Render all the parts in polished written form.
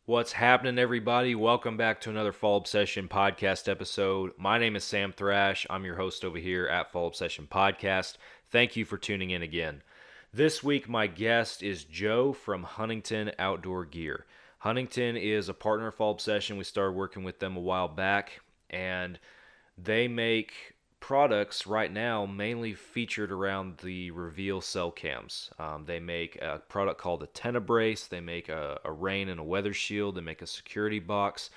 What's happening, everybody? Welcome back to another Fall Obsession podcast episode. My name is Sam Thrash. I'm your host over here at Fall Obsession Podcast. Thank you for tuning in again. This week, my guest is Joe from Huntington Outdoor Gear. Huntington is a partner of Fall Obsession. We started working with them a while back, and they make products right now mainly featured around the reveal cell cams. They make a product called a Tenebrace. They make a rain and a weather shield. They make a security box.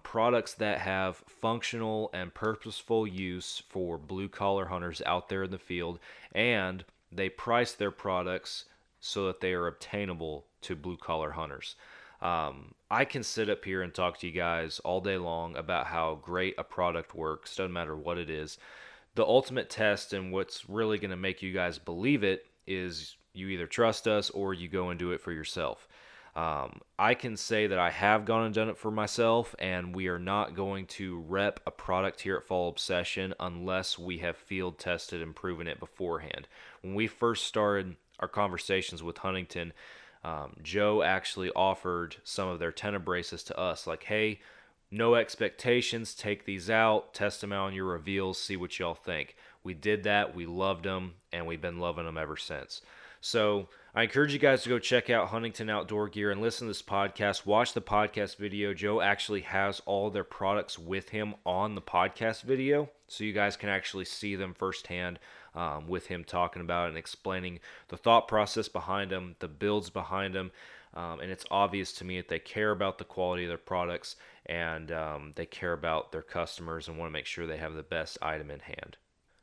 Products that have functional and purposeful use for blue collar hunters out there in the field, and they price their products so that they are obtainable to blue collar hunters. I can sit up here and talk to you guys all day long about how great a product works, doesn't matter what it is. The ultimate test and what's really going to make you guys believe it is you either trust us or you go and do it for yourself. I can say that I have gone and done it for myself, and we are not going to rep a product here at Fall Obsession unless we have field tested and proven it beforehand. When we first started our conversations with Huntington, Joe actually offered some of their Tenebraces to us, like, hey, no expectations, take these out, test them out on your reveals, see what y'all think. We did that, we loved them, and we've been loving them ever since. So I encourage you guys to go check out Huntington Outdoor Gear and listen to this podcast. Watch the podcast video. Joe actually has all their products with him on the podcast video, so you guys can actually see them firsthand with him talking about it and explaining the thought process behind them, the builds behind them. And it's obvious to me that they care about the quality of their products, and they care about their customers and want to make sure they have the best item in hand.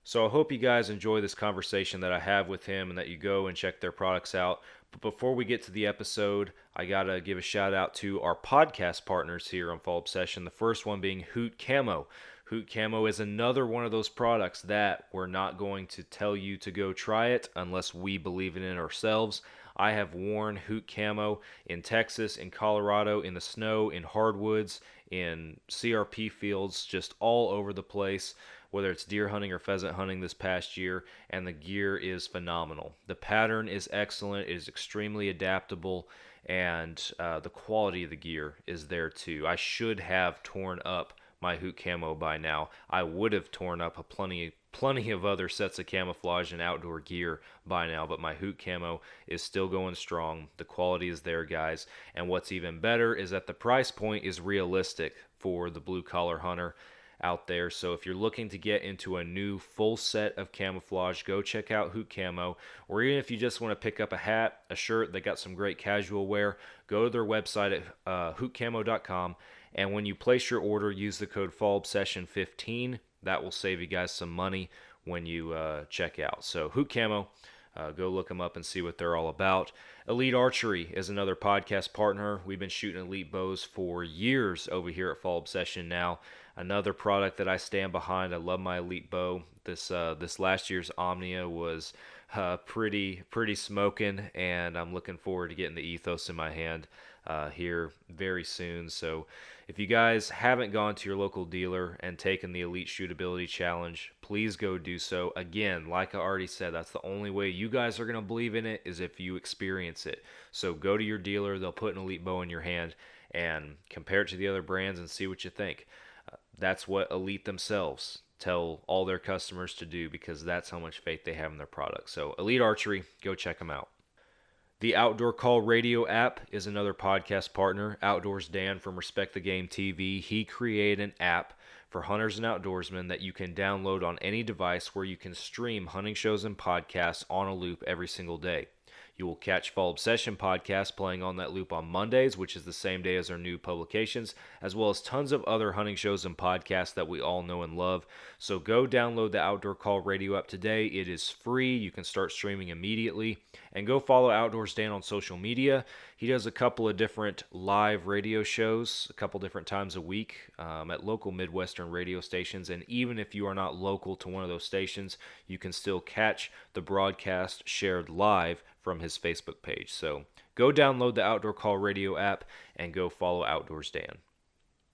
So I hope you guys enjoy this conversation that I have with him and that you go and check their products out. But before we get to the episode, I got to give a shout out to our podcast partners here on Fall Obsession. The first one being Hoot Camo. Hoot Camo is another one of those products that we're not going to tell you to go try it unless we believe in it ourselves. I have worn Hoot Camo in Texas, in Colorado, in the snow, in hardwoods, in CRP fields, just all over the place, whether it's deer hunting or pheasant hunting this past year, and the gear is phenomenal. The pattern is excellent, it is extremely adaptable, and the quality of the gear is there too. I should have torn up my Hoot Camo by now. I would have torn up plenty of other sets of camouflage and outdoor gear by now, but my Hoot Camo is still going strong. The quality is there, guys, and what's even better is that the price point is realistic for the blue collar hunter out there. So if you're looking to get into a new full set of camouflage, go check out Hoot Camo. Or even if you just want to pick up a hat, a shirt, they got some great casual wear, go to their website at hootcamo.com, and when you place your order, use the code FALLOBSESSION15. That will save you guys some money when you check out. So Hoot Camo, go look them up and see what they're all about. Elite Archery is another podcast partner. We've been shooting elite bows for years over here at Fall Obsession now. Another product that I stand behind. I love my elite bow. This last year's Omnia was pretty smoking, and I'm looking forward to getting the Ethos in my hand here very soon. So if you guys haven't gone to your local dealer and taken the Elite Shootability Challenge, please go do so. Again, like I already said, that's the only way you guys are going to believe in it is if you experience it. So go to your dealer, they'll put an Elite bow in your hand and compare it to the other brands and see what you think. That's what Elite themselves tell all their customers to do because that's how much faith they have in their product. So Elite Archery, go check them out. The Outdoor Call Radio app is another podcast partner. Outdoors Dan from Respect the Game TV, he created an app for hunters and outdoorsmen that you can download on any device where you can stream hunting shows and podcasts on a loop every single day. You will catch Fall Obsession podcast playing on that loop on Mondays, which is the same day as our new publications, as well as tons of other hunting shows and podcasts that we all know and love. So go download the Outdoor Call Radio app today. It is free. You can start streaming immediately. And go follow Outdoors Dan on social media. He does a couple of different live radio shows a couple different times a week at local Midwestern radio stations. And even if you are not local to one of those stations, you can still catch the broadcast shared live from his Facebook page. So go download the Outdoor Call Radio app and go follow Outdoors Dan.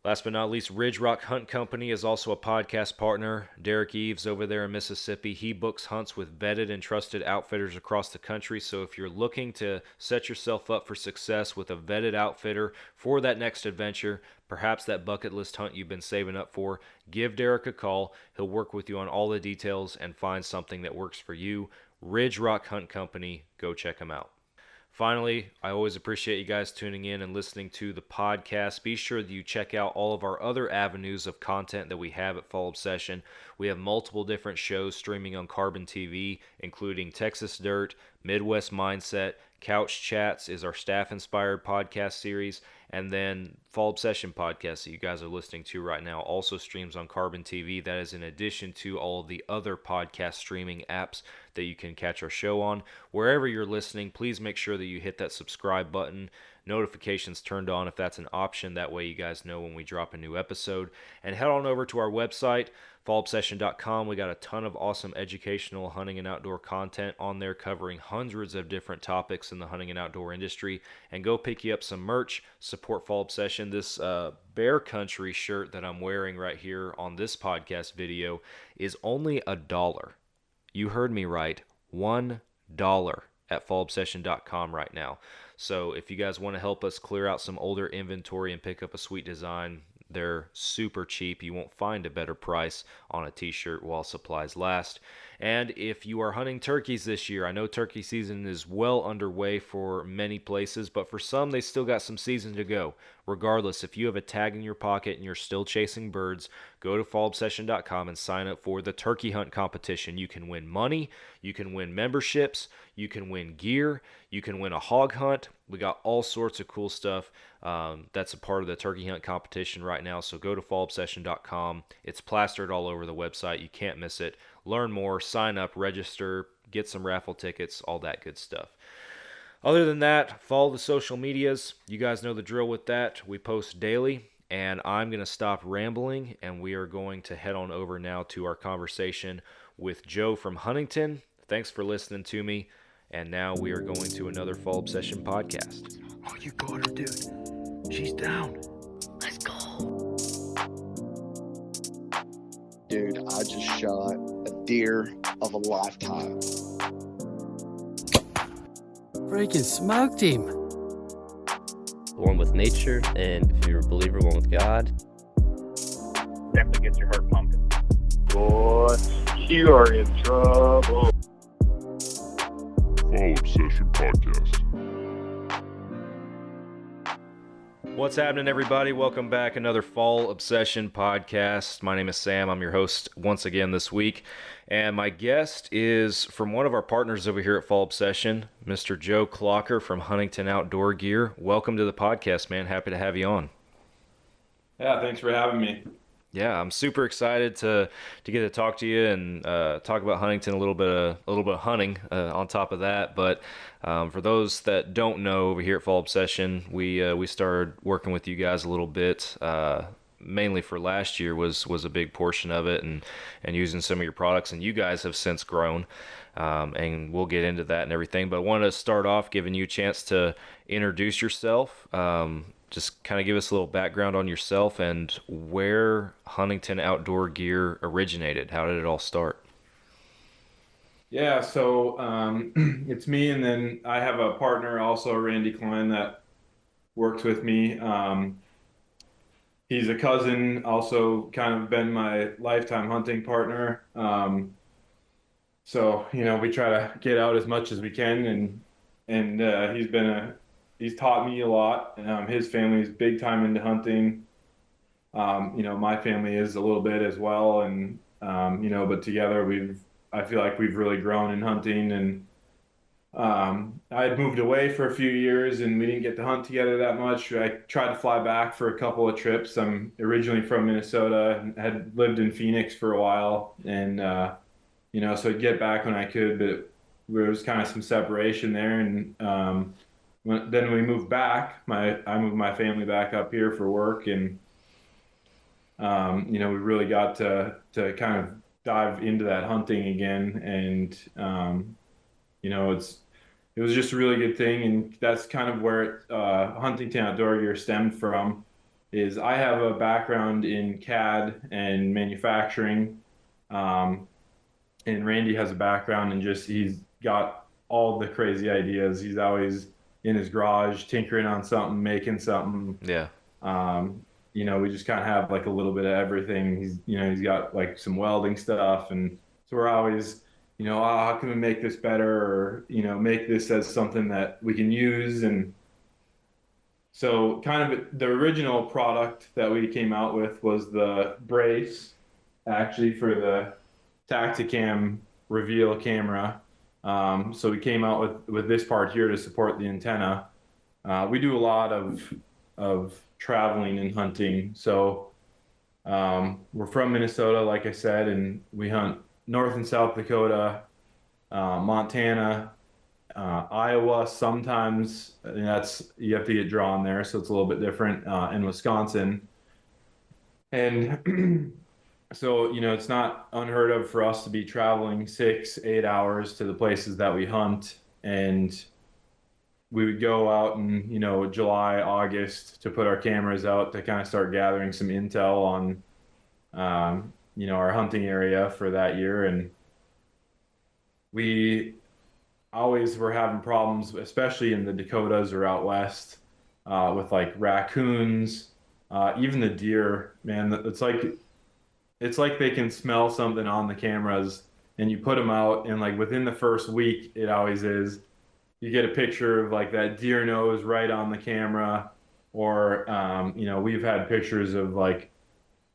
Last but not least, Ridge Rock Hunt Company is also a podcast partner. Derek Eves over there in Mississippi, he books hunts with vetted and trusted outfitters across the country. So if you're looking to set yourself up for success with a vetted outfitter for that next adventure, perhaps that bucket list hunt you've been saving up for, give Derek a call. He'll work with you on all the details and find something that works for you. Ridge Rock Hunt Company, go check him out. Finally, I always appreciate you guys tuning in and listening to the podcast. Be sure that you check out all of our other avenues of content that we have at Fall Obsession. We have multiple different shows streaming on Carbon TV, including Texas Dirt, Midwest Mindset, Couch Chats is our staff-inspired podcast series, and then Fall Obsession podcast that you guys are listening to right now also streams on Carbon TV. That is in addition to all of the other podcast streaming apps that you can catch our show on. Wherever you're listening, please make sure that you hit that subscribe button, notifications turned on if that's an option. That way you guys know when we drop a new episode. And head on over to our website, fallobsession.com. We got a ton of awesome educational hunting and outdoor content on there covering hundreds of different topics in the hunting and outdoor industry. And go pick you up some merch, support Fall Obsession. This Bear Country shirt that I'm wearing right here on this podcast video is only $1. You heard me right, $1 at fallobsession.com right now. So if you guys want to help us clear out some older inventory and pick up a sweet design, they're super cheap. You won't find a better price on a t-shirt while supplies last. And if you are hunting turkeys this year, I know turkey season is well underway for many places, but for some, they still got some season to go. Regardless, if you have a tag in your pocket and you're still chasing birds, go to fallobsession.com and sign up for the turkey hunt competition. You can win money, you can win memberships, you can win gear, you can win a hog hunt. We got all sorts of cool stuff that's a part of the turkey hunt competition right now. So go to fallobsession.com. It's plastered all over the website. You can't miss it. Learn more, sign up, register, get some raffle tickets, all that good stuff. Other than that, follow the social medias. You guys know the drill with that. We post daily, and I'm going to stop rambling, and we are going to head on over now to our conversation with Joe from Huntington. Thanks for listening to me, and now we are going to another Fall Obsession podcast. Oh, you got her, dude. She's down. Let's go. Dude, I just shot a deer of a lifetime. Freaking smoked him. One with nature, and if you're a believer, one with God. Definitely gets your heart pumping. Boy, you are in trouble. Fall Obsession Podcast. What's happening, everybody? Welcome back. Another Fall Obsession podcast. My name is Sam. I'm your host once again this week. And my guest is from one of our partners over here at Fall Obsession, Mr. Joe Clocker from Huntington Outdoor Gear. Welcome to the podcast, man. Happy to have you on. Yeah, thanks for having me. Yeah, I'm super excited to get to talk to you and talk about Huntington, a little bit of hunting on top of that. But for those that don't know, over here at Fall Obsession, we started working with you guys a little bit. Mainly for last year was a big portion of it, and using some of your products. And you guys have since grown, and we'll get into that and everything. But I wanted to start off giving you a chance to introduce yourself. Just kind of give us a little background on yourself and where Huntington Outdoor Gear originated. How did it all start? Yeah, so it's me, and then I have a partner also, Randy Klein, that works with me. He's a cousin, also kind of been my lifetime hunting partner. So, we try to get out as much as we can, and he's taught me a lot. His family is big time into hunting. My family is a little bit as well, and but together I feel like we've really grown in hunting. And I had moved away for a few years, and we didn't get to hunt together that much. I tried to fly back for a couple of trips. I'm originally from Minnesota and had lived in Phoenix for a while, and so I'd get back when I could, but there was kind of some separation there. And then we moved back. I moved my family back up here for work, and we really got to kind of dive into that hunting again. And it was just a really good thing, and that's kind of where Huntington Outdoor Gear stemmed from. is I have a background in CAD and manufacturing, um, and Randy has a background in just he's got all the crazy ideas. He's always in his garage tinkering on something, making something. Yeah. Um, we just kind of have like a little bit of everything. He's got like some welding stuff, and so we're always, oh, how can we make this better, or make this as something that we can use. And so kind of the original product that we came out with was the brace, actually, for the Tacticam reveal camera. So we came out with this part here to support the antenna. We do a lot of traveling and hunting. So we're from Minnesota, like I said, and we hunt North and South Dakota, Montana, Iowa sometimes, and you have to get drawn there, so it's a little bit different, in Wisconsin. And so, it's not unheard of for us to be traveling 6, 8 hours to the places that we hunt. And we would go out in, July, August to put our cameras out to kind of start gathering some intel on, our hunting area for that year. And we always were having problems, especially in the Dakotas or out west, with like raccoons, even the deer, man. It's like they can smell something on the cameras, and you put them out, and like within the first week, it always is. You get a picture of like that deer nose right on the camera, or we've had pictures of like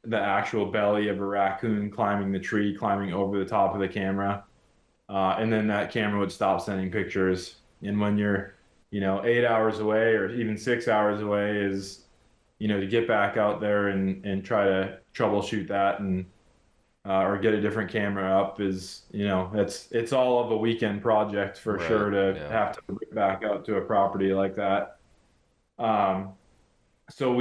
the actual belly of a raccoon climbing the tree, climbing over the top of the camera, and then that camera would stop sending pictures. And when you're 8 hours away or even 6 hours away, is to get back out there and try to troubleshoot that and or get a different camera up is, it's all of a weekend project for Right. sure to Yeah. have to get back out to a property like that. So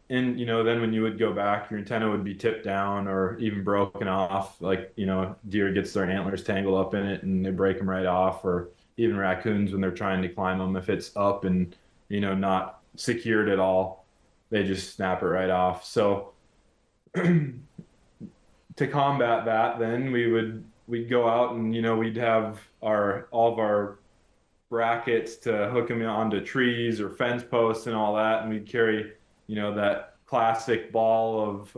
then when you would go back, your antenna would be tipped down or even broken off. Like, deer gets their antlers tangled up in it and they break them right off, or even raccoons when they're trying to climb them, if it's up and, not secured at all, they just snap it right off. So to combat that, then we'd go out and we'd have all of our brackets to hook them onto trees or fence posts and all that, and we'd carry that classic ball of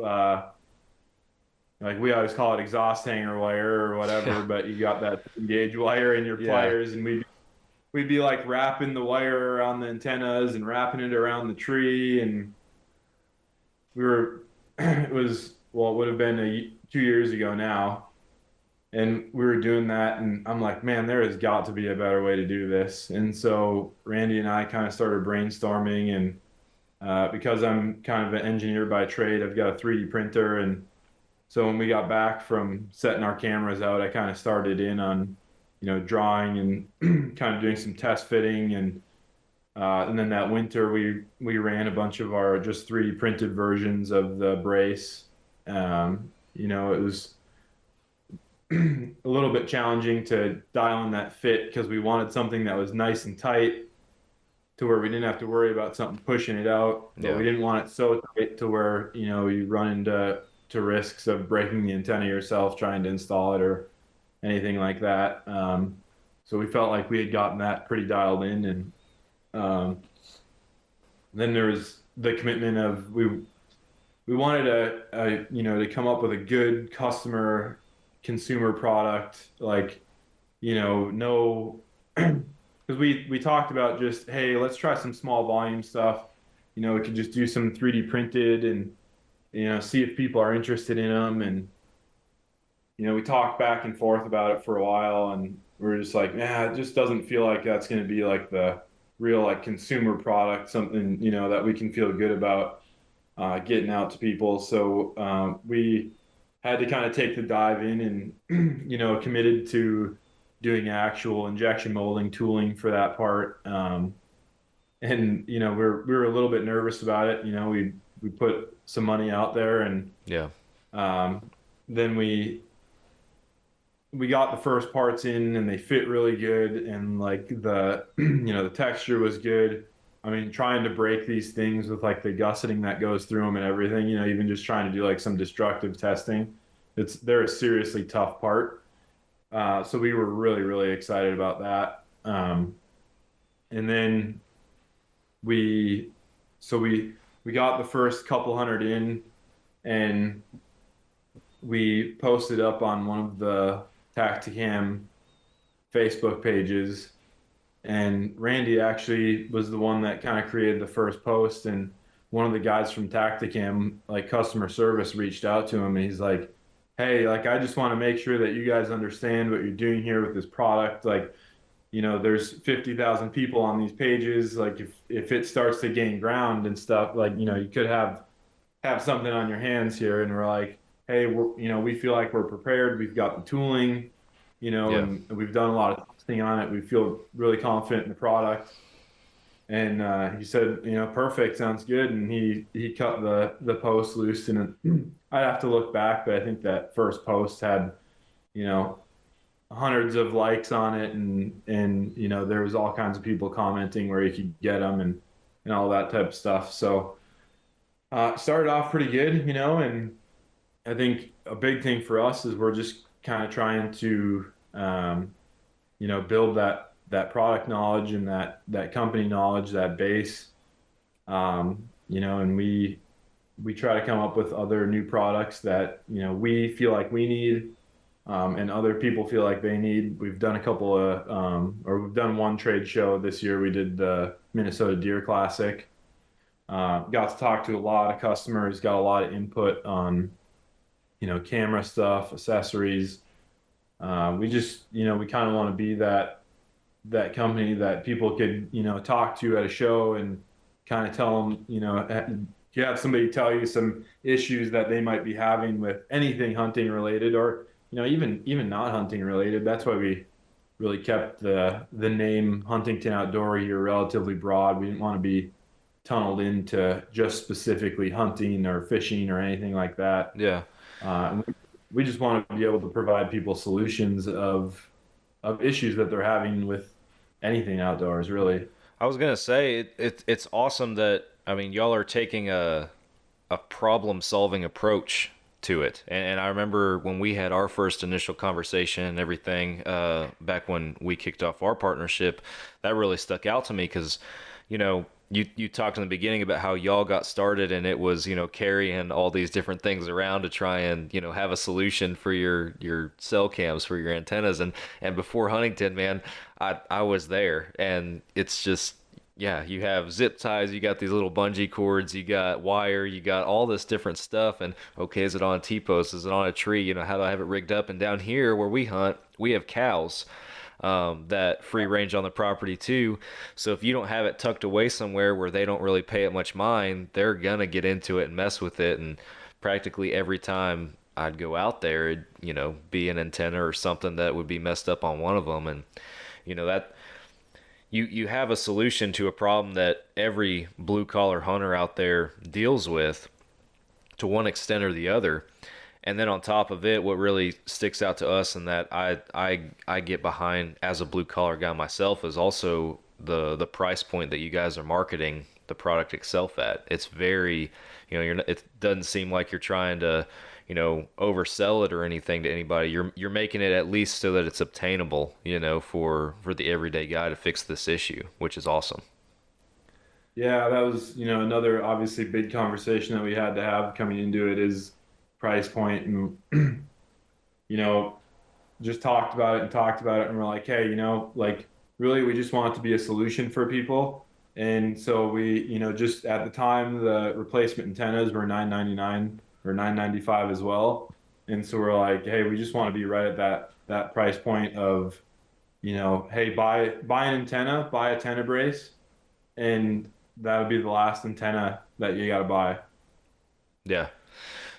like we always call it exhaust hanger wire or whatever, but you got that gauge wire in your pliers, and we'd be like wrapping the wire around the antennas and wrapping it around the tree, and it would have been 2 years ago now, and we were doing that, and I'm like, man, there has got to be a better way to do this. And so Randy and I kind of started brainstorming, and because I'm kind of an engineer by trade, I've got a 3D printer. And so when we got back from setting our cameras out, I kind of started in on, drawing and kind of doing some test fitting. And then that winter, we ran a bunch of our just 3D printed versions of the brace. It was a little bit challenging to dial in that fit because we wanted something that was nice and tight to where we didn't have to worry about something pushing it out, but we didn't want it so tight to where you run into risks of breaking the antenna yourself trying to install it or anything like that. So we felt like we had gotten that pretty dialed in, and then there was the commitment of we wanted to come up with a good consumer product, like no. Because we talked about just, hey, let's try some small volume stuff. We could just do some 3D printed and, see if people are interested in them. And, we talked back and forth about it for a while, and we were just like, yeah, it just doesn't feel like that's going to be like the real like consumer product, something, that we can feel good about getting out to people. So we had to kind of take the dive in and, committed to doing actual injection molding tooling for that part. And we were a little bit nervous about it. We put some money out there, and then we got the first parts in, and they fit really good, and like the the texture was good. I mean, trying to break these things with like the gusseting that goes through them and everything, even just trying to do like some destructive testing, they're a seriously tough part. So we were really, really excited about that. And then we, so we got the first couple hundred in, and we posted up on one of the Tacticam Facebook pages, and Randy actually was the one that kind of created the first post. And one of the guys from Tacticam, like customer service, reached out to him, and he's like, hey, like, I just want to make sure that you guys understand what you're doing here with this product. Like, there's 50,000 people on these pages. Like, if it starts to gain ground and stuff, like, you could have something on your hands here. And we're like, hey, we feel like we're prepared. We've got the tooling, and we've done a lot of testing on it. We feel really confident in the product. And he said, perfect, sounds good. And he cut the post loose, and I'd have to look back, but I think that first post had, hundreds of likes on it, and there was all kinds of people commenting where you could get them, and all that type of stuff. So started off pretty good, and I think a big thing for us is we're just kind of trying to build that product knowledge and that company knowledge, that base, and we try to come up with other new products that we feel like we need, and other people feel like they need. We've done a couple of we've done one trade show this year. We did the Minnesota Deer Classic. Got to talk to a lot of customers, got a lot of input on camera stuff, accessories. We just we kind of want to be that company that people could talk to at a show and kind of tell them, you have somebody tell you some issues that they might be having with anything hunting related, or even not hunting related. That's why we really kept the name Huntington Outdoor Gear relatively broad. We didn't want to be tunneled into just specifically hunting or fishing or anything like that. Yeah. We just want to be able to provide people solutions of issues that they're having with anything outdoors, really. I was gonna say it's awesome that, I mean, y'all are taking a problem solving approach to it. And I remember when we had our first initial conversation and everything, back when we kicked off our partnership, that really stuck out to me because, you talked in the beginning about how y'all got started, and it was, carrying all these different things around to try and, have a solution for your cell cams, for your antennas. And before Huntington, man, I was there, and it's just, yeah, you have zip ties, you got these little bungee cords, you got wire, you got all this different stuff. And okay, is it on a T-post? Is it on a tree? How do I have it rigged up? And down here where we hunt, we have cows that free range on the property too. So if you don't have it tucked away somewhere where they don't really pay it much mind, they're gonna get into it and mess with it. And practically every time I'd go out there, it'd, be an antenna or something that would be messed up on one of them. And that you have a solution to a problem that every blue collar hunter out there deals with to one extent or the other. And then on top of it, what really sticks out to us and that I get behind as a blue collar guy myself is also the price point that you guys are marketing the product itself at. It's very, it doesn't seem like you're trying to, oversell it or anything to anybody. You're making it at least so that it's obtainable, for the everyday guy to fix this issue, which is awesome. Yeah, that was, another obviously big conversation that we had to have coming into it is price point. And just talked about it, and we're like, hey, like, really, we just want it to be a solution for people. And so we, just at the time, the replacement antennas were $9.99 or $9.95 as well. And so we're like, hey, we just want to be right at that price point of, hey, buy an antenna, buy a antenna brace, and that'll be the last antenna that you got to buy. Yeah.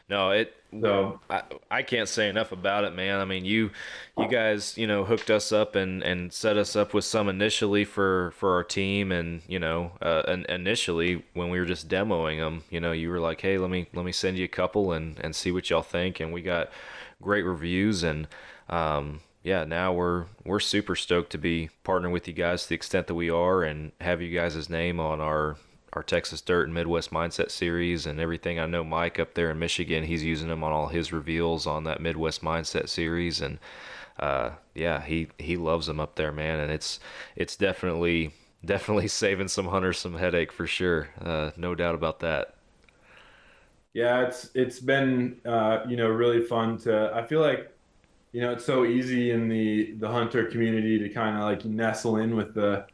No, I can't say enough about it, man. I mean, you guys, hooked us up and set us up with some initially for our team, and initially when we were just demoing them, you were like, hey, let me send you a couple and see what y'all think, and we got great reviews, and yeah, now we're super stoked to be partnering with you guys to the extent that we are, and have you guys' name on our Texas Dirt and Midwest Mindset series and everything. I know Mike up there in Michigan, he's using them on all his reveals on that Midwest Mindset series, and yeah, he loves them up there, man, and it's definitely saving some hunters some headache for sure. No doubt about that. Yeah, it's been really fun to. I feel like it's so easy in the hunter community to kind of like nestle in with the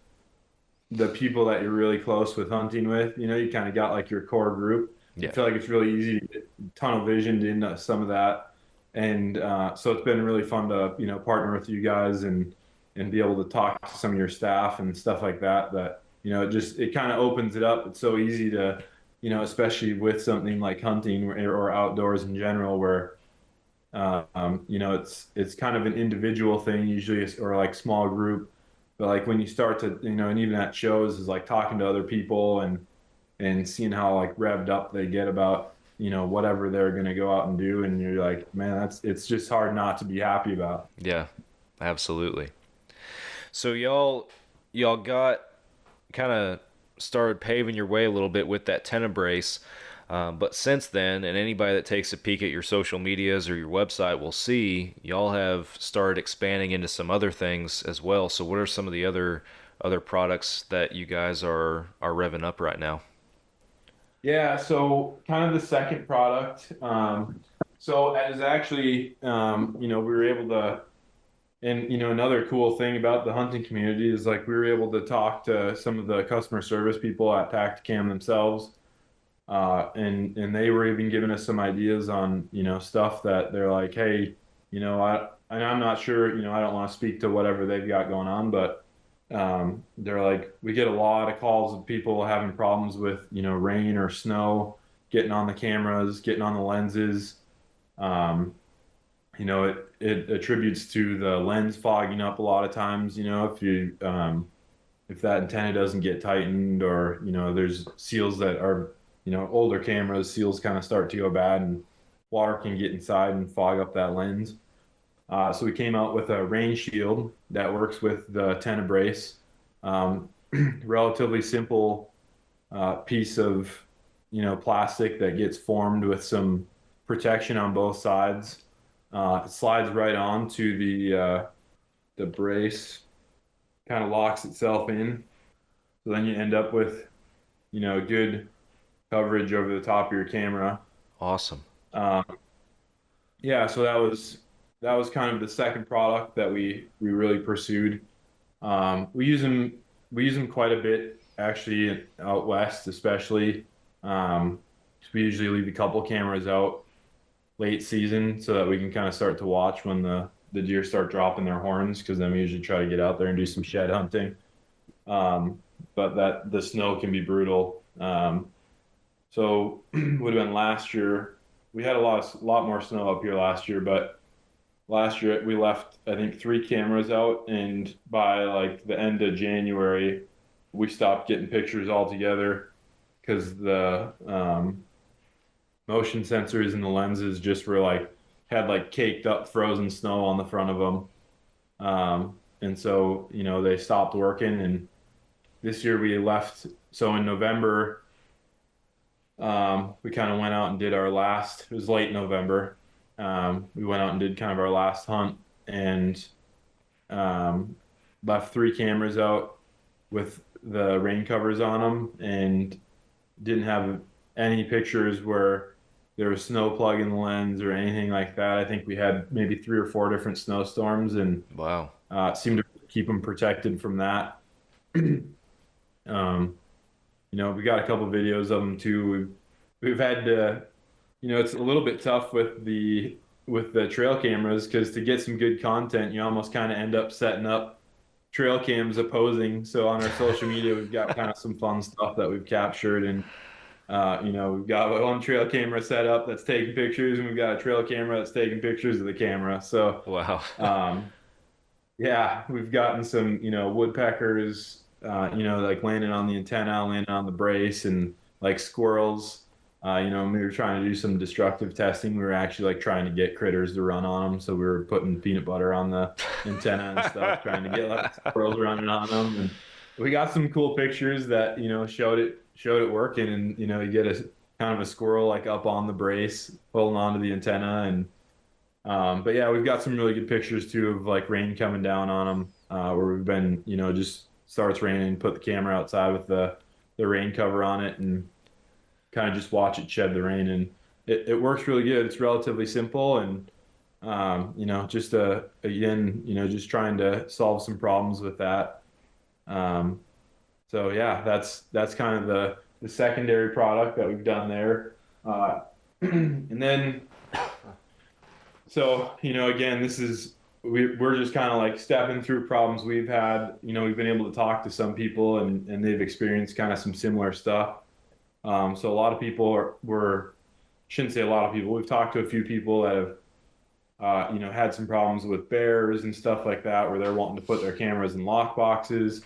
people that you're really close with hunting with. You kind of got like your core group. I Yeah. feel like it's really easy to get tunnel visioned into some of that, and so it's been really fun to partner with you guys and be able to talk to some of your staff and stuff like that. That it kind of opens it up. It's so easy to especially with something like hunting or outdoors in general, where it's kind of an individual thing usually, or like small group. But like when you start to, and even at shows is like talking to other people and seeing how like revved up they get about, whatever they're going to go out and do. And you're like, man, it's just hard not to be happy about. Yeah, absolutely. So y'all got kind of started paving your way a little bit with that tenebrace. But since then, and anybody that takes a peek at your social medias or your website will see y'all have started expanding into some other things as well. So what are some of the other products that you guys are revving up right now? Yeah, so kind of the second product. So as actually, we were able to, and another cool thing about the hunting community is like we were able to talk to some of the customer service people at Tacticam themselves, and they were even giving us some ideas on stuff that they're like, hey, and I'm not sure, I don't want to speak to whatever they've got going on, but they're like, we get a lot of calls of people having problems with rain or snow, getting on the cameras, getting on the lenses. It attributes to the lens fogging up a lot of times, if that antenna doesn't get tightened, or there's seals that are older cameras, seals kind of start to go bad and water can get inside and fog up that lens. So we came out with a rain shield that works with the tenebrace. Relatively simple piece of plastic that gets formed with some protection on both sides. It slides right on to the brace, kind of locks itself in. So then you end up with good coverage over the top of your camera. Awesome. Um, yeah, so that was kind of the second product that we really pursued. We use them quite a bit actually out west, especially. We usually leave a couple cameras out late season so that we can kind of start to watch when the deer start dropping their horns, because then we usually try to get out there and do some shed hunting. But that the snow can be brutal. So would have been last year. We had a lot more snow up here last year, but last year we left I think 3 cameras out, and by like the end of January we stopped getting pictures altogether because the motion sensors in the lenses just were had caked up frozen snow on the front of them. And so they stopped working, and this year we left. So in November, we kind of went out and did our last, it was late November. We went out and did kind of our last hunt, and left 3 cameras out with the rain covers on them, and didn't have any pictures where there was snow plug in the lens or anything like that. I think we had maybe 3 or 4 different snowstorms, and Wow. seemed to keep them protected from that. We got a couple videos of them too. We've had to, it's a little bit tough with the trail cameras, because to get some good content, you almost kind of end up setting up trail cams opposing. So on our social media, we've got kind of some fun stuff that we've captured, and we've got one trail camera set up that's taking pictures, and we've got a trail camera that's taking pictures of the camera. So Wow. yeah, we've gotten some, woodpeckers, landing on the antenna, landing on the brace, and like squirrels, We were trying to do some destructive testing. We were actually like trying to get critters to run on them. So we were putting peanut butter on the antenna and stuff, trying to get like squirrels running on them. And we got some cool pictures that, showed it working. And, you get a kind of a squirrel like up on the brace, holding onto the antenna. And, but yeah, we've got some really good pictures too of like rain coming down on them, where we've been, just starts raining, put the camera outside with the rain cover on it and kind of just watch it shed the rain, and it works really good. It's relatively simple, and just again, just trying to solve some problems with that. So yeah, that's kind of the secondary product that we've done there. And then, so again, we're just kind of like stepping through problems we've had. We've been able to talk to some people, and they've experienced kind of some similar stuff. So a lot of people shouldn't say a lot of people. We've talked to a few people that have, had some problems with bears and stuff like that, where they're wanting to put their cameras in lock boxes.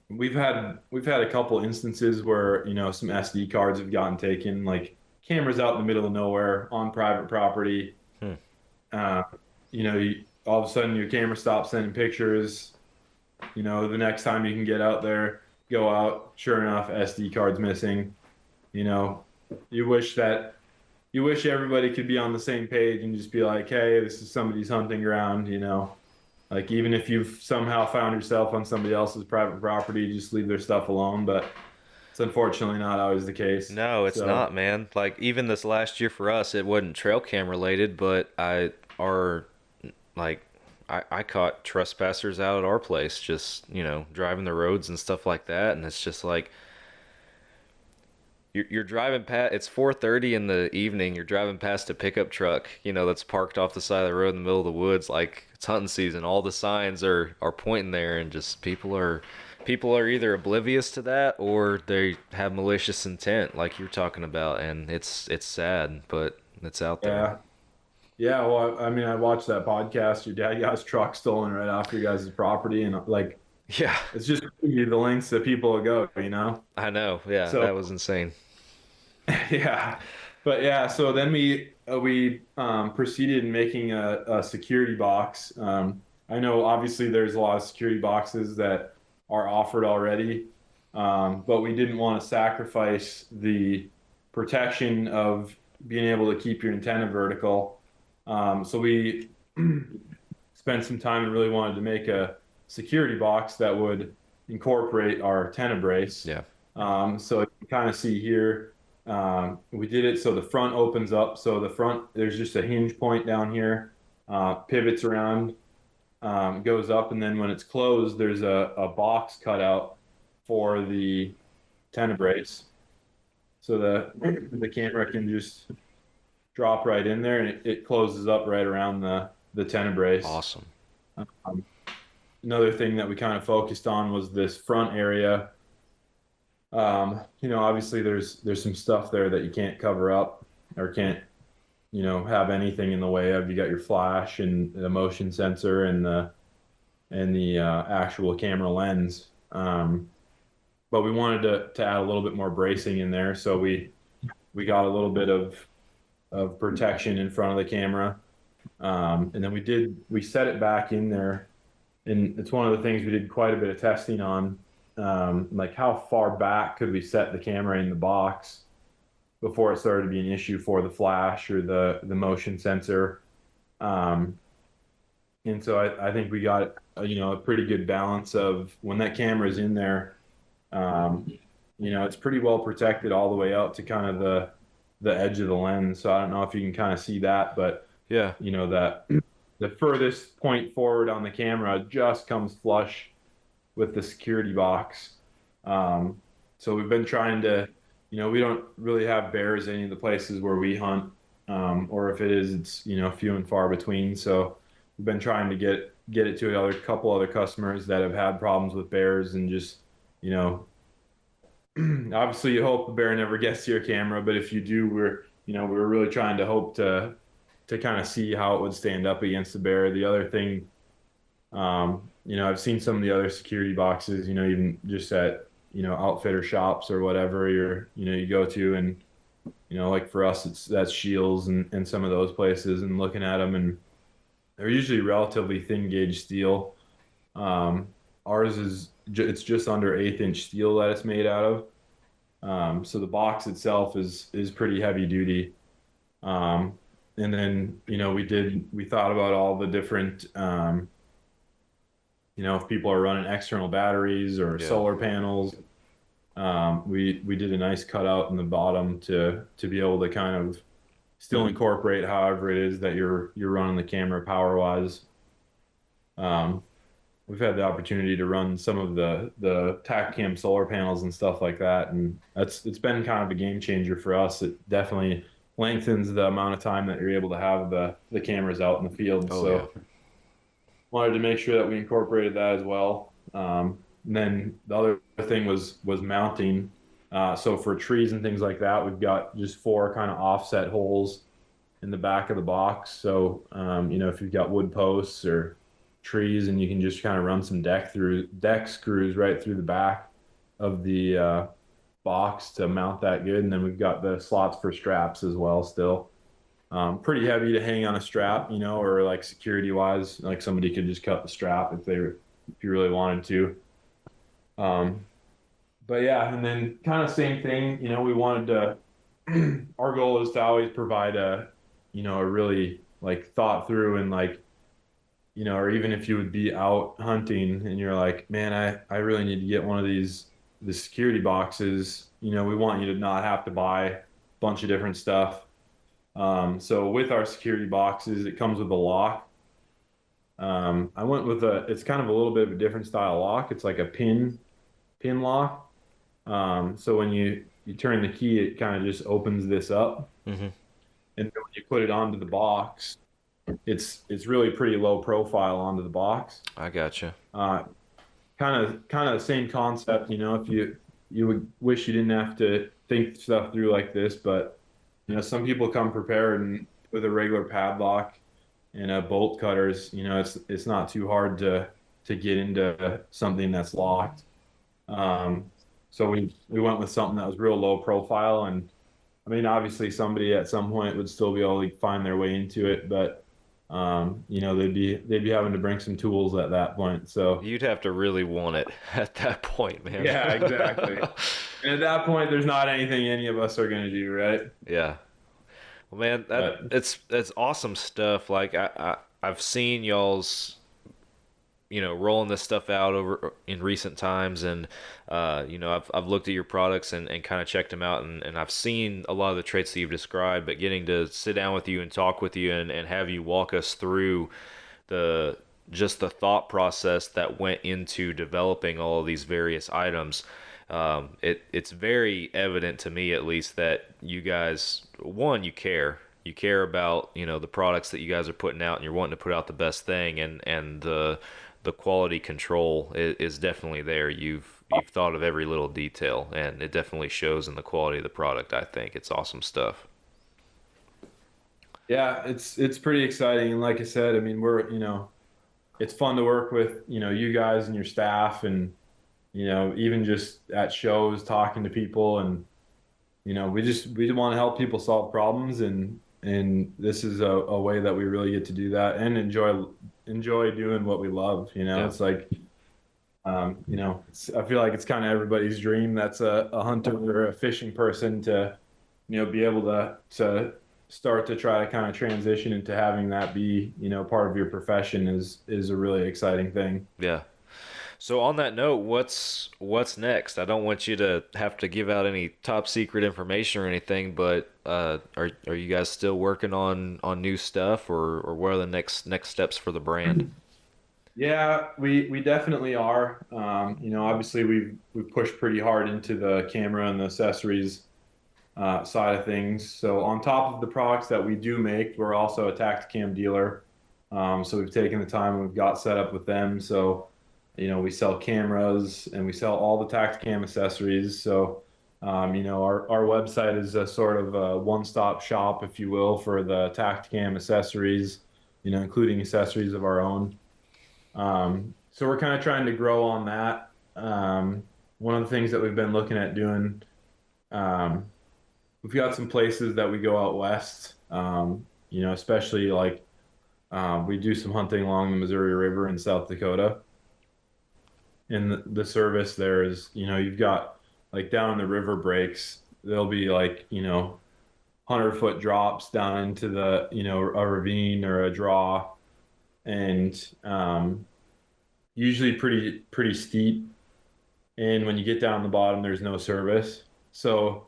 We've had a couple instances where, some SD cards have gotten taken, like cameras out in the middle of nowhere on private property. All of a sudden your camera stops sending pictures. The next time you can get out there, go out, sure enough, SD card's missing. You wish everybody could be on the same page and just be like, hey, this is somebody's hunting ground. Like, even if you've somehow found yourself on somebody else's private property, just leave their stuff alone. But it's unfortunately not always the case. No, it's not, man. Like, even this last year for us, it wasn't trail cam related, but I caught trespassers out at our place, just, driving the roads and stuff like that. And it's just like, you're driving past, it's 4:30 in the evening, you're driving past a pickup truck, that's parked off the side of the road in the middle of the woods, like it's hunting season. All the signs are pointing there, and just people are either oblivious to that, or they have malicious intent, like you're talking about. And it's sad, but it's out there. Yeah, well, I mean, I watched that podcast. Your dad got his truck stolen right off your guys' property, and like, Yeah, it's just crazy the lengths that people will go, I know. Yeah, So that was insane. yeah, but yeah, so then we proceeded in making a security box. I know obviously there's a lot of security boxes that are offered already, but we didn't want to sacrifice the protection of being able to keep your antenna vertical. So we spent some time and really wanted to make a security box that would incorporate our antenna brace. Yeah. So you can kind of see here, we did it so the front opens up. So the front, there's just a hinge point down here, pivots around, goes up, and then when it's closed, there's a box cut out for the antenna brace. So the camera can just drop right in there, and it closes up right around the antenna brace. Awesome. Another thing that we kind of focused on was this front area. Obviously there's some stuff there that you can't cover up or can't, have anything in the way of. You got your flash and the motion sensor and the actual camera lens. But we wanted to add a little bit more bracing in there. So we got a little bit of protection in front of the camera. And then we set it back in there. And it's one of the things we did quite a bit of testing on, like how far back could we set the camera in the box before it started to be an issue for the flash or the motion sensor. And so I think we got a pretty good balance of when that camera is in there. It's pretty well protected all the way out to kind of the edge of the lens. So I don't know if you can kind of see that, but Yeah. that the furthest point forward on the camera just comes flush with the security box. So we've been trying to, we don't really have bears in any of the places where we hunt, or if it is, it's, few and far between. So we've been trying to get it to a couple other customers that have had problems with bears, and just, obviously you hope the bear never gets to your camera, but if you do, we're really trying to hope to kind of see how it would stand up against the bear. The other thing, I've seen some of the other security boxes, even just at, outfitter shops or whatever you go to, and like for us, that's Shields and some of those places, and looking at them, and they're usually relatively thin gauge steel. Ours it's just under 1/8 inch steel that it's made out of. So the box itself is pretty heavy duty. And then we thought about all the different if people are running external batteries or solar panels. We did a nice cutout in the bottom to be able to kind of still incorporate however it is that you're running the camera power wise. We've had the opportunity to run some of the Tactacam solar panels and stuff like that, and it's been kind of a game changer for us. It definitely lengthens the amount of time that you're able to have the cameras out in the field. Wanted to make sure that we incorporated that as well. And then the other thing was mounting. So for trees and things like that, we've got just 4 kind of offset holes in the back of the box. So if you've got wood posts or trees, and you can just kind of run some deck screws right through the back of the box to mount that good. And then we've got the slots for straps as well still. Pretty heavy to hang on a strap, or like security wise, like somebody could just cut the strap if you really wanted to. But yeah, and then kind of same thing, we wanted to, our goal is to always provide a really like thought through, and like, or even if you would be out hunting and you're like, man, I really need to get one of the security boxes, we want you to not have to buy a bunch of different stuff. So with our security boxes, it comes with a lock. I went with it's kind of a little bit of a different style lock. It's like a pin lock. So when you turn the key, it kind of just opens this up. Mm-hmm. And then when you put it onto the box, it's really pretty low profile onto the box. I gotcha. Kind of the same concept, if you would wish you didn't have to think stuff through like this, but some people come prepared, and with a regular padlock and bolt cutters, it's not too hard to get into something that's locked. So we went with something that was real low profile, and I mean, obviously somebody at some point would still be able to find their way into it, but they'd be having to bring some tools at that point. So you'd have to really want it at that point, man. Yeah, exactly. And at that point, there's not anything any of us are going to do, right? Yeah. Well, man, that's awesome stuff. Like I've seen y'all's, rolling this stuff out over in recent times, and I've looked at your products and kind of checked them out, and I've seen a lot of the traits that you've described. But getting to sit down with you and talk with you and have you walk us through the thought process that went into developing all of these various items. It's very evident to me, at least, that you guys, one, you care about the products that you guys are putting out, and you're wanting to put out the best thing, and the quality control is definitely there. You've thought of every little detail, and it definitely shows in the quality of the product. I think it's awesome stuff. Yeah, it's pretty exciting, and like I said, I mean, we're it's fun to work with you guys and your staff, and even just at shows talking to people, and we want to help people solve problems, and this is a way that we really get to do that and enjoy doing what we love. Yeah. It's like I feel like it's kind of everybody's dream that's a hunter or a fishing person to be able to start to try to kind of transition into having that be part of your profession is a really exciting thing. Yeah. So on that note, what's next? I don't want you to have to give out any top secret information or anything, but are you guys still working on new stuff, or what are the next steps for the brand? Yeah, we definitely are. Obviously we've pushed pretty hard into the camera and the accessories side of things. So on top of the products that we do make, we're also a Tactacam dealer. So we've taken the time and we've got set up with them. So we sell cameras and we sell all the Tactacam accessories. So, our website is a sort of a one-stop shop, if you will, for the Tactacam accessories, including accessories of our own. So we're kind of trying to grow on that. one of the things that we've been looking at doing, we've got some places that we go out west, especially like we do some hunting along the Missouri River in South Dakota. And the service there is, you've got like down in the river breaks, there'll be like, 100-foot drops down into the, a ravine or a draw, and usually pretty steep. And when you get down the bottom, there's no service. So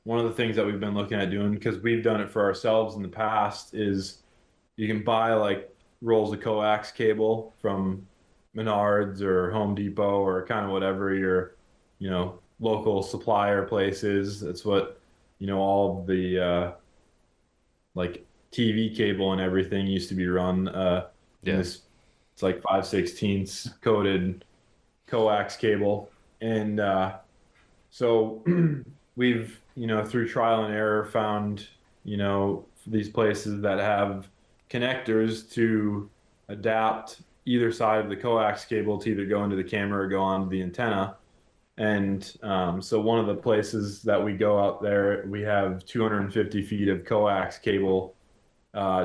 one of the things that we've been looking at doing, because we've done it for ourselves in the past, is you can buy like rolls of coax cable from Menards or Home Depot or kind of whatever your, local supplier places. That's what, all of the like TV cable and everything used to be run in Yeah. this. It's like 5/16 coated coax cable, and so we've, through trial and error found, these places that have connectors to adapt either side of the coax cable to either go into the camera or go onto the antenna. And so one of the places that we go out there, we have 250 feet of coax cable,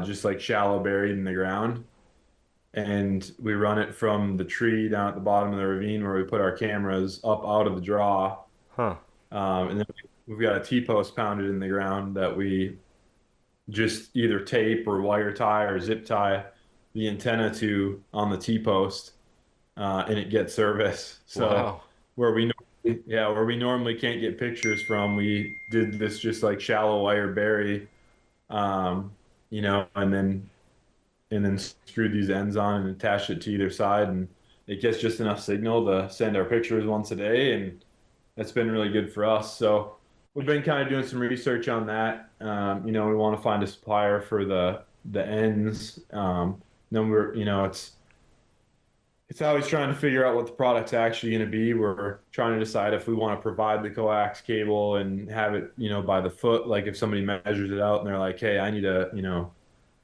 just like shallow buried in the ground. And we run it from the tree down at the bottom of the ravine where we put our cameras up out of the draw. Huh. And then we've got a T-post pounded in the ground that we just either tape or wire tie or zip tie the antenna to on the T-post, and it gets service. So Wow. where we normally can't get pictures from, we did this just like shallow wire bury, and then screwed these ends on and attached it to either side, and it gets just enough signal to send our pictures once a day, and that's been really good for us. So we've been kind of doing some research on that. We want to find a supplier for the ends. Then it's always trying to figure out what the product's actually going to be. We're trying to decide if we want to provide the coax cable and have it, by the foot. Like if somebody measures it out and they're like, hey, I need a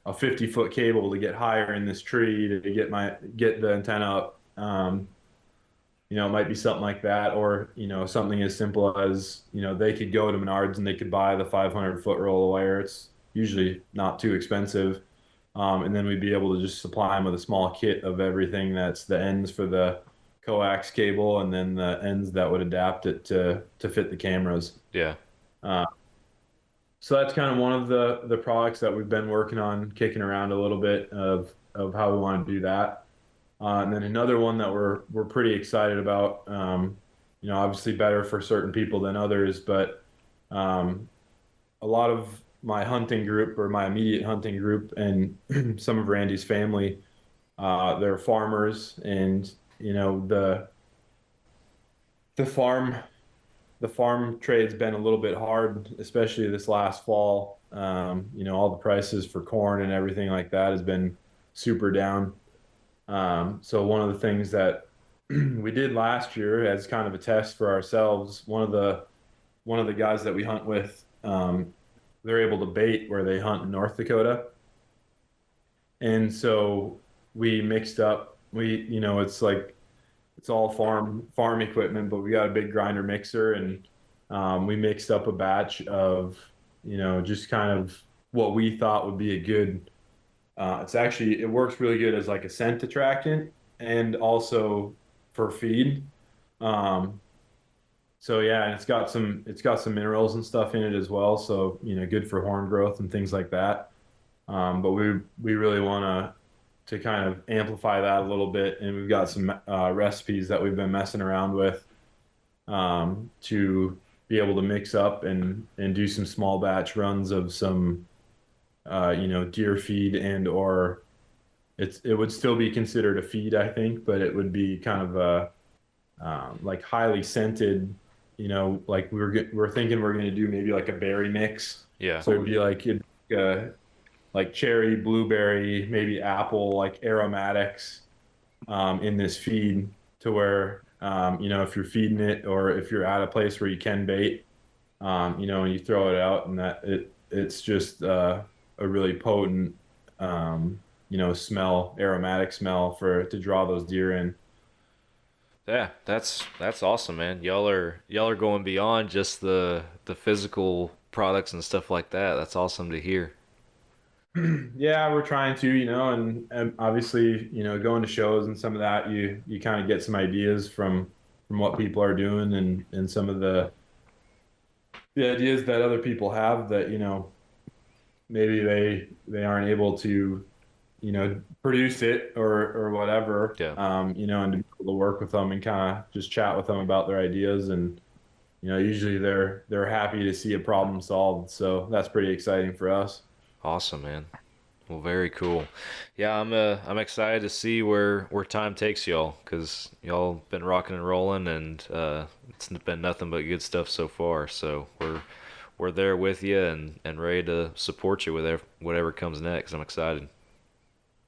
50-foot cable to get higher in this tree to get the antenna up. It might be something like that, or something as simple as they could go to Menards and they could buy the 500-foot roll of wire. It's usually not too expensive, and then we'd be able to just supply them with a small kit of everything that's the ends for the coax cable and then the ends that would adapt it to fit the cameras. Yeah. So that's kind of one of the products that we've been working on, kicking around a little bit of how we want to do that. And then another one that we're pretty excited about, obviously better for certain people than others, but a lot of my hunting group or my immediate hunting group and some of Randy's family, they're farmers, and the farm trade's been a little bit hard, especially this last fall. All the prices for corn and everything like that has been super down. So one of the things that we did last year as kind of a test for ourselves, one of the guys that we hunt with, they're able to bait where they hunt in North Dakota. And so we mixed up, it's like, it's all farm equipment, but we got a big grinder mixer, and we mixed up a batch of, just kind of what we thought would be a good. It works really good as like a scent attractant and also for feed. So yeah, and it's got some minerals and stuff in it as well. So good for horn growth and things like that. But we really want to kind of amplify that a little bit, and we've got some recipes that we've been messing around with to be able to mix up and do some small batch runs of some deer feed, and or it would still be considered a feed, I think, but it would be kind of a like highly scented, like we're thinking we're going to do maybe like a berry mix. Yeah. So it'd be like cherry, blueberry, maybe apple, like aromatics in this feed, to where if you're feeding it or if you're at a place where you can bait, and you throw it out, and it's just a really potent aromatic smell to draw those deer in. Yeah, that's awesome, man. Y'all are going beyond just the physical products and stuff like that. That's awesome to hear. Yeah, we're trying to, and obviously, going to shows and some of that, you kind of get some ideas from what people are doing and some of the ideas that other people have that, maybe they aren't able to, produce it or whatever, Yeah. and to be able to work with them and kind of just chat with them about their ideas and, usually they're happy to see a problem solved. So that's pretty exciting for us. Awesome, man. Well, very cool. Yeah, I'm excited to see where time takes y'all, because y'all been rocking and rolling, and it's been nothing but good stuff so far. So we're there with you and ready to support you with whatever comes next. I'm excited.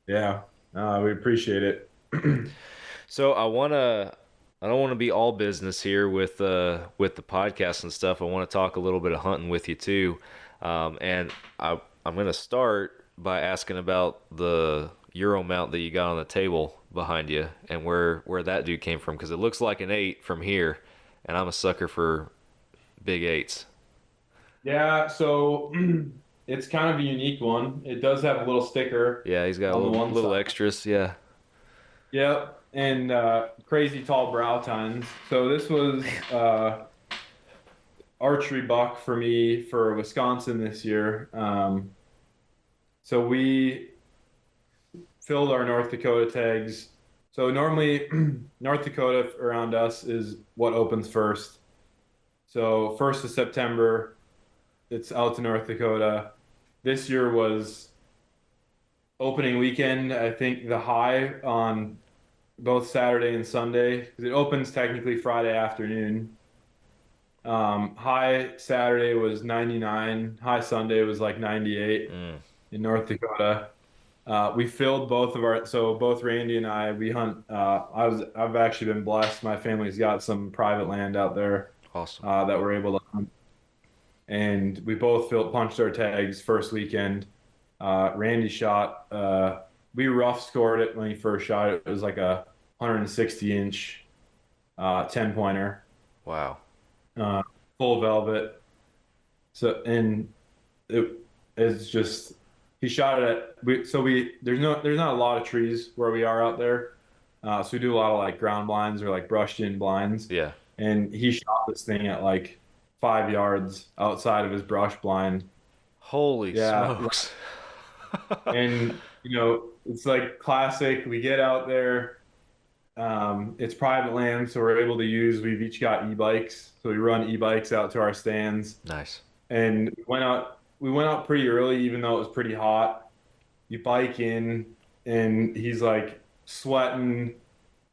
Yeah, we appreciate it. So I don't want to be all business here with the podcast and stuff. I want to talk a little bit of hunting with you too. And I'm gonna start by asking about the Euro mount that you got on the table behind you and where that dude came from, because it looks like an 8 from here, and I'm a sucker for big 8s. Yeah, so it's kind of a unique one. It does have a little sticker Yeah, he's got a on the one little side. extras. Yeah. Yep, and crazy tall brow tines. So this was archery buck for me for Wisconsin this year. So we filled our North Dakota tags. So normally North Dakota around us is what opens first. So 1st of September, it's out to North Dakota. This year was opening weekend. I think the high on both Saturday and Sunday, because it opens technically Friday afternoon. High Saturday was 99. High Sunday was like 98 Mm, in North Dakota. We filled so both Randy and I, we hunt. I've actually been blessed. My family's got some private land out there awesome. that we're able to hunt. And we both punched our tags first weekend. Randy shot, we rough scored it when he first shot it. It was like a 160-inch 10 pointer, Wow. uh, full velvet. So, and it is just, he shot it there's not a lot of trees where we are out there. So we do a lot of like ground blinds or like brushed in blinds. Yeah. And he shot this thing at like 5 yards outside of his brush blind. Holy Yeah. smokes. And, it's like classic. We get out there. It's private land, so we've each got e-bikes. So we run e-bikes out to our stands. Nice. And we went out pretty early, even though it was pretty hot. You bike in, and he's like sweating,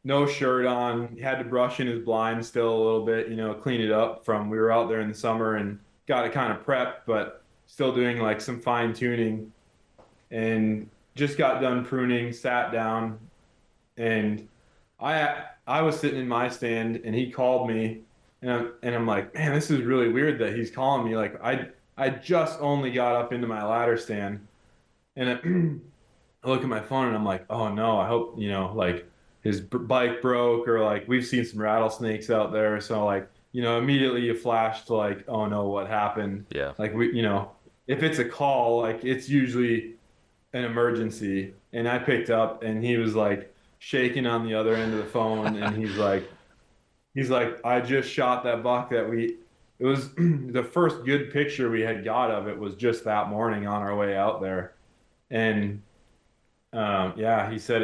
no shirt on. He had to brush in his blind still a little bit, clean it up we were out there in the summer and got it kind of prepped, but still doing like some fine tuning. And just got done pruning, sat down, and I was sitting in my stand, and he called me, and I'm like, man, this is really weird that he's calling me. Like I just only got up into my ladder stand, and I look at my phone, and I'm like, oh no, I hope like his bike broke, or like we've seen some rattlesnakes out there, so like immediately you flash to like, oh no, what happened? Yeah. Like if it's a call, like it's usually an emergency. And I picked up, and he was like shaking on the other end of the phone, and he's like, I just shot that buck it was the first good picture we had got of it was just that morning on our way out there. And yeah, he said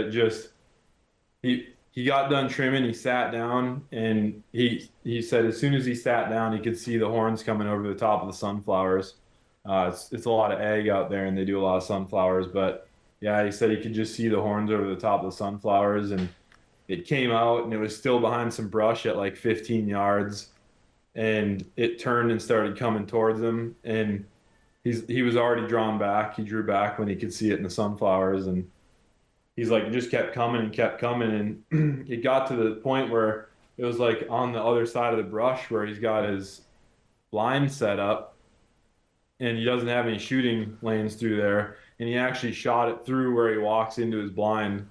he got done trimming, he sat down, and he said as soon as he sat down, he could see the horns coming over the top of the sunflowers. It's a lot of egg out there, and they do a lot of sunflowers. But yeah, he said he could just see the horns over the top of the sunflowers, and it came out, and it was still behind some brush at like 15 yards, and it turned and started coming towards him, and he was already drawn back. He drew back when he could see it in the sunflowers, and he's like, it just kept coming and kept coming, and it got to the point where it was like on the other side of the brush where he's got his blind set up, and he doesn't have any shooting lanes through there, and he actually shot it through where he walks into his blind.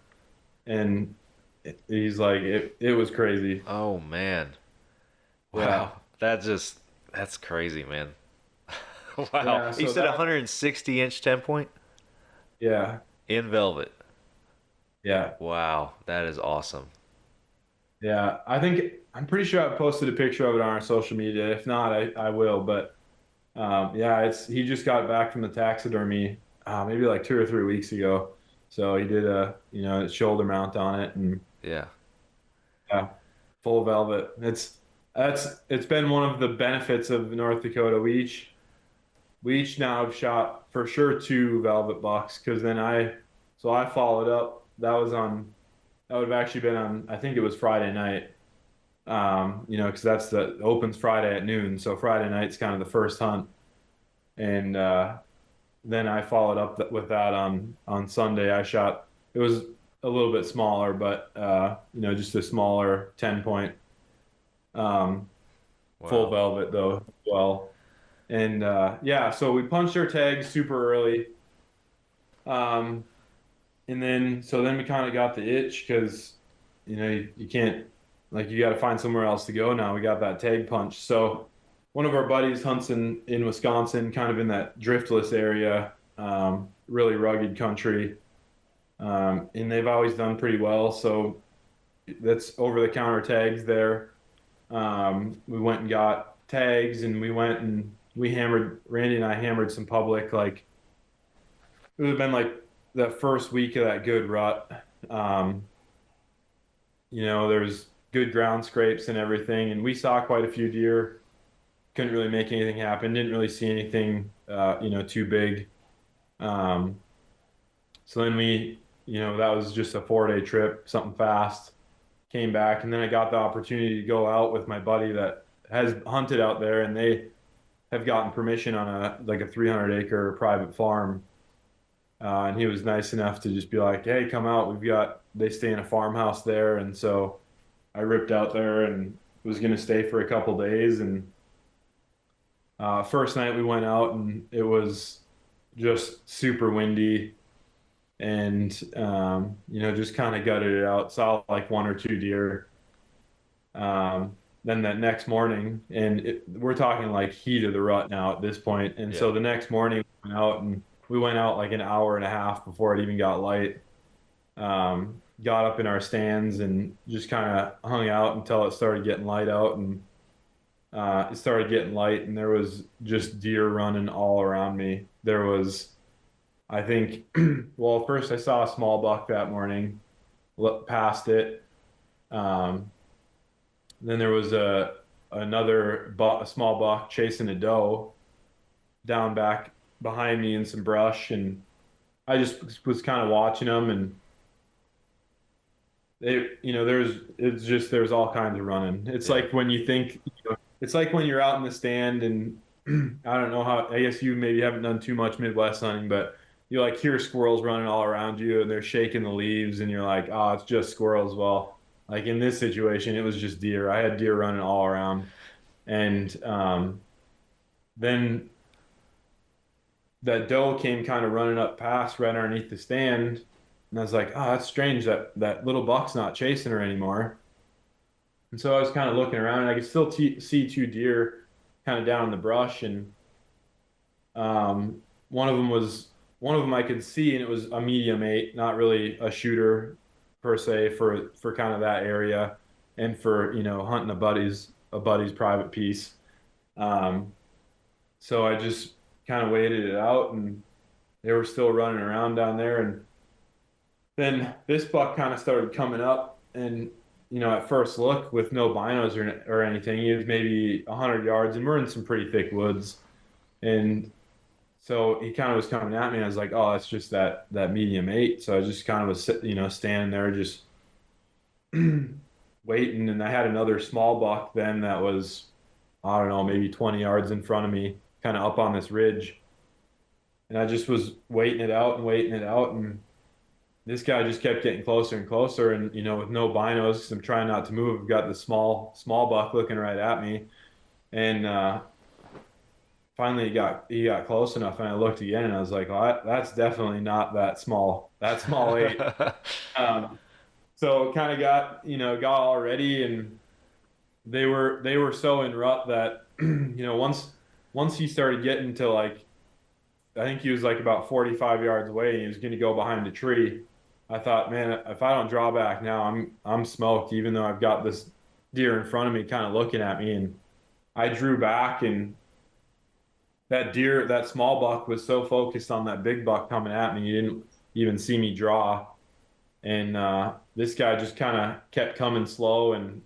And he's like, it was crazy. Oh man. Yeah. Wow. That's crazy, man. Wow. Yeah. You So said that, 160-inch 10 point yeah. in velvet. Yeah. Wow, that is awesome. Yeah. I'm pretty sure I posted a picture of it on our social media. If not, I will. But yeah, he just got back from the taxidermy maybe like 2 or 3 weeks ago. So he did a shoulder mount on it, and Yeah. yeah, full velvet. It's been one of the benefits of North Dakota. We each now have shot for sure two velvet bucks, because I followed up. That would have actually been on, I think it was Friday night. Because that's the opens Friday at noon. So Friday night's kind of the first hunt. And then I followed up with that on Sunday. I shot, it was a little bit smaller, but just a smaller 10 point, full Wow. velvet though as well. And yeah, so we punched our tags super early. Um, and then we kind of got the itch, because you can't, like, you got to find somewhere else to go now. We got that tag punch. So one of our buddies hunts in Wisconsin, kind of in that driftless area, really rugged country. And they've always done pretty well. So that's over the counter tags there. We went and got tags, and Randy and I hammered some public, like, it would have been like that first week of that good rut. Um, there's good ground scrapes and everything, and we saw quite a few deer. Couldn't really make anything happen. Didn't really see anything, too big. Um, so then that was just a 4-day trip, something fast. Came back, and then I got the opportunity to go out with my buddy that has hunted out there, and they have gotten permission on a 300-acre private farm. And he was nice enough to just be like, "Hey, come out. They stay in a farmhouse there." And so I ripped out there and was going to stay for a couple days. And first night we went out, and it was just super windy, and just kind of gutted it out. Saw like one or two deer. Then that next morning, and we're talking like heat of the rut now at this point. And Yeah. so the next morning we went out like an hour and a half before it even got light. Got up in our stands and just kind of hung out until it started getting light out, and it started getting light, and there was just deer running all around me. There was, I think, well, first I saw a small buck that morning, looked past it. Um, then there was a small buck chasing a doe down back behind me in some brush, and I just was kind of watching them, and there's all kinds of running. It's Yeah. like when you think, it's like when you're out in the stand, and I don't know how, I guess you maybe haven't done too much Midwest hunting, but you like hear squirrels running all around you, and they're shaking the leaves, and you're like, oh, it's just squirrels. Well, like in this situation, it was just deer. I had deer running all around. And then that doe came kind of running up past right underneath the stand. And I was like, oh, that's strange that little buck's not chasing her anymore. And so I was kind of looking around, and I could still see two deer kind of down in the brush. And um, one of them was one of them I could see, and it was a medium eight, not really a shooter per se for kind of that area, and for hunting a buddy's private piece. Um, so I just kind of waited it out, and they were still running around down there. And then this buck kind of started coming up, and at first look, with no binos or anything, he was maybe 100 yards, and we're in some pretty thick woods. And so he kind of was coming at me, and I was like, oh, that's just that medium eight. So I just kind of was standing there just waiting. And I had another small buck then that was, I don't know, maybe 20 yards in front of me, kind of up on this ridge. And I just was waiting it out and waiting it out, and this guy just kept getting closer and closer. And with no binos, 'cause I'm trying not to move, I've got the small buck looking right at me. And finally he got close enough, and I looked again, and I was like, well, that's definitely not that small eight. Um, So kind of got all ready, and they were so in rut that once he started getting to like, I think he was like about 45 yards away and he was going to go behind a tree. I thought, man, if I don't draw back now, I'm smoked, even though I've got this deer in front of me kind of looking at me. And I drew back, and that small buck was so focused on that big buck coming at me, he didn't even see me draw. And this guy just kind of kept coming slow, and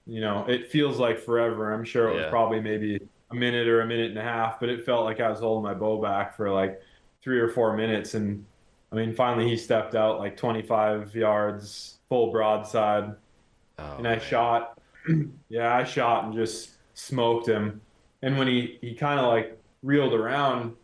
it feels like forever. I'm sure it was Yeah. probably maybe a minute or a minute and a half, but it felt like I was holding my bow back for like 3 or 4 minutes. And I mean, finally he stepped out like 25 yards, full broadside, Oh, and I man. shot. Yeah, I shot and just smoked him. And when he kind of like reeled around,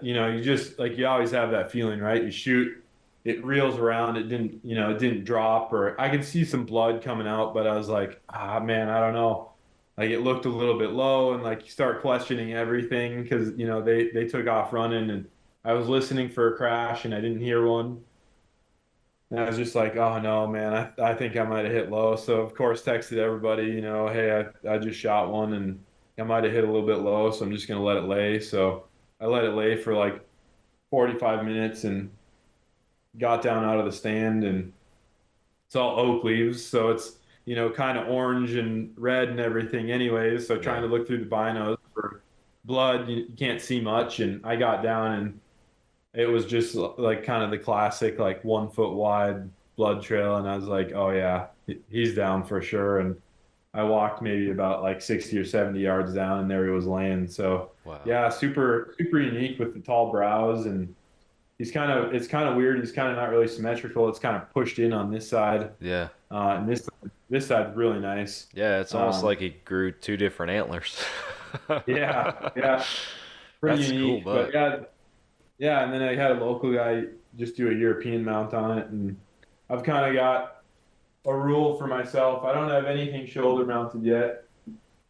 you just like, you always have that feeling, right? You shoot, it reels around, it didn't drop, or I could see some blood coming out, but I was like, man, I don't know. Like it looked a little bit low, and like you start questioning everything because they took off running, and I was listening for a crash and I didn't hear one. And I was just like, oh no, man, I think I might have hit low. So of course texted everybody, hey, I just shot one and I might have hit a little bit low, so I'm just gonna let it lay. So I let it lay for like 45 minutes and got down out of the stand, and it's all oak leaves, so it's kind of orange and red and everything anyways. So trying Yeah. to look through the binos for blood, you can't see much. And I got down, and it was just like kind of the classic like 1 foot wide blood trail, and I was like, oh yeah, he's down for sure. And I walked maybe about like 60 or 70 yards down, and there he was laying. So Wow. yeah, super super unique with the tall brows. And it's kind of weird. He's kind of not really symmetrical. It's kind of pushed in on this side, Yeah. and this side's really nice. Yeah, it's almost Um, like he grew two different antlers. yeah, pretty That's a cool unique. But buck. yeah. And then I had a local guy just do a European mount on it, and I've kind of got a rule for myself. I don't have anything shoulder mounted yet,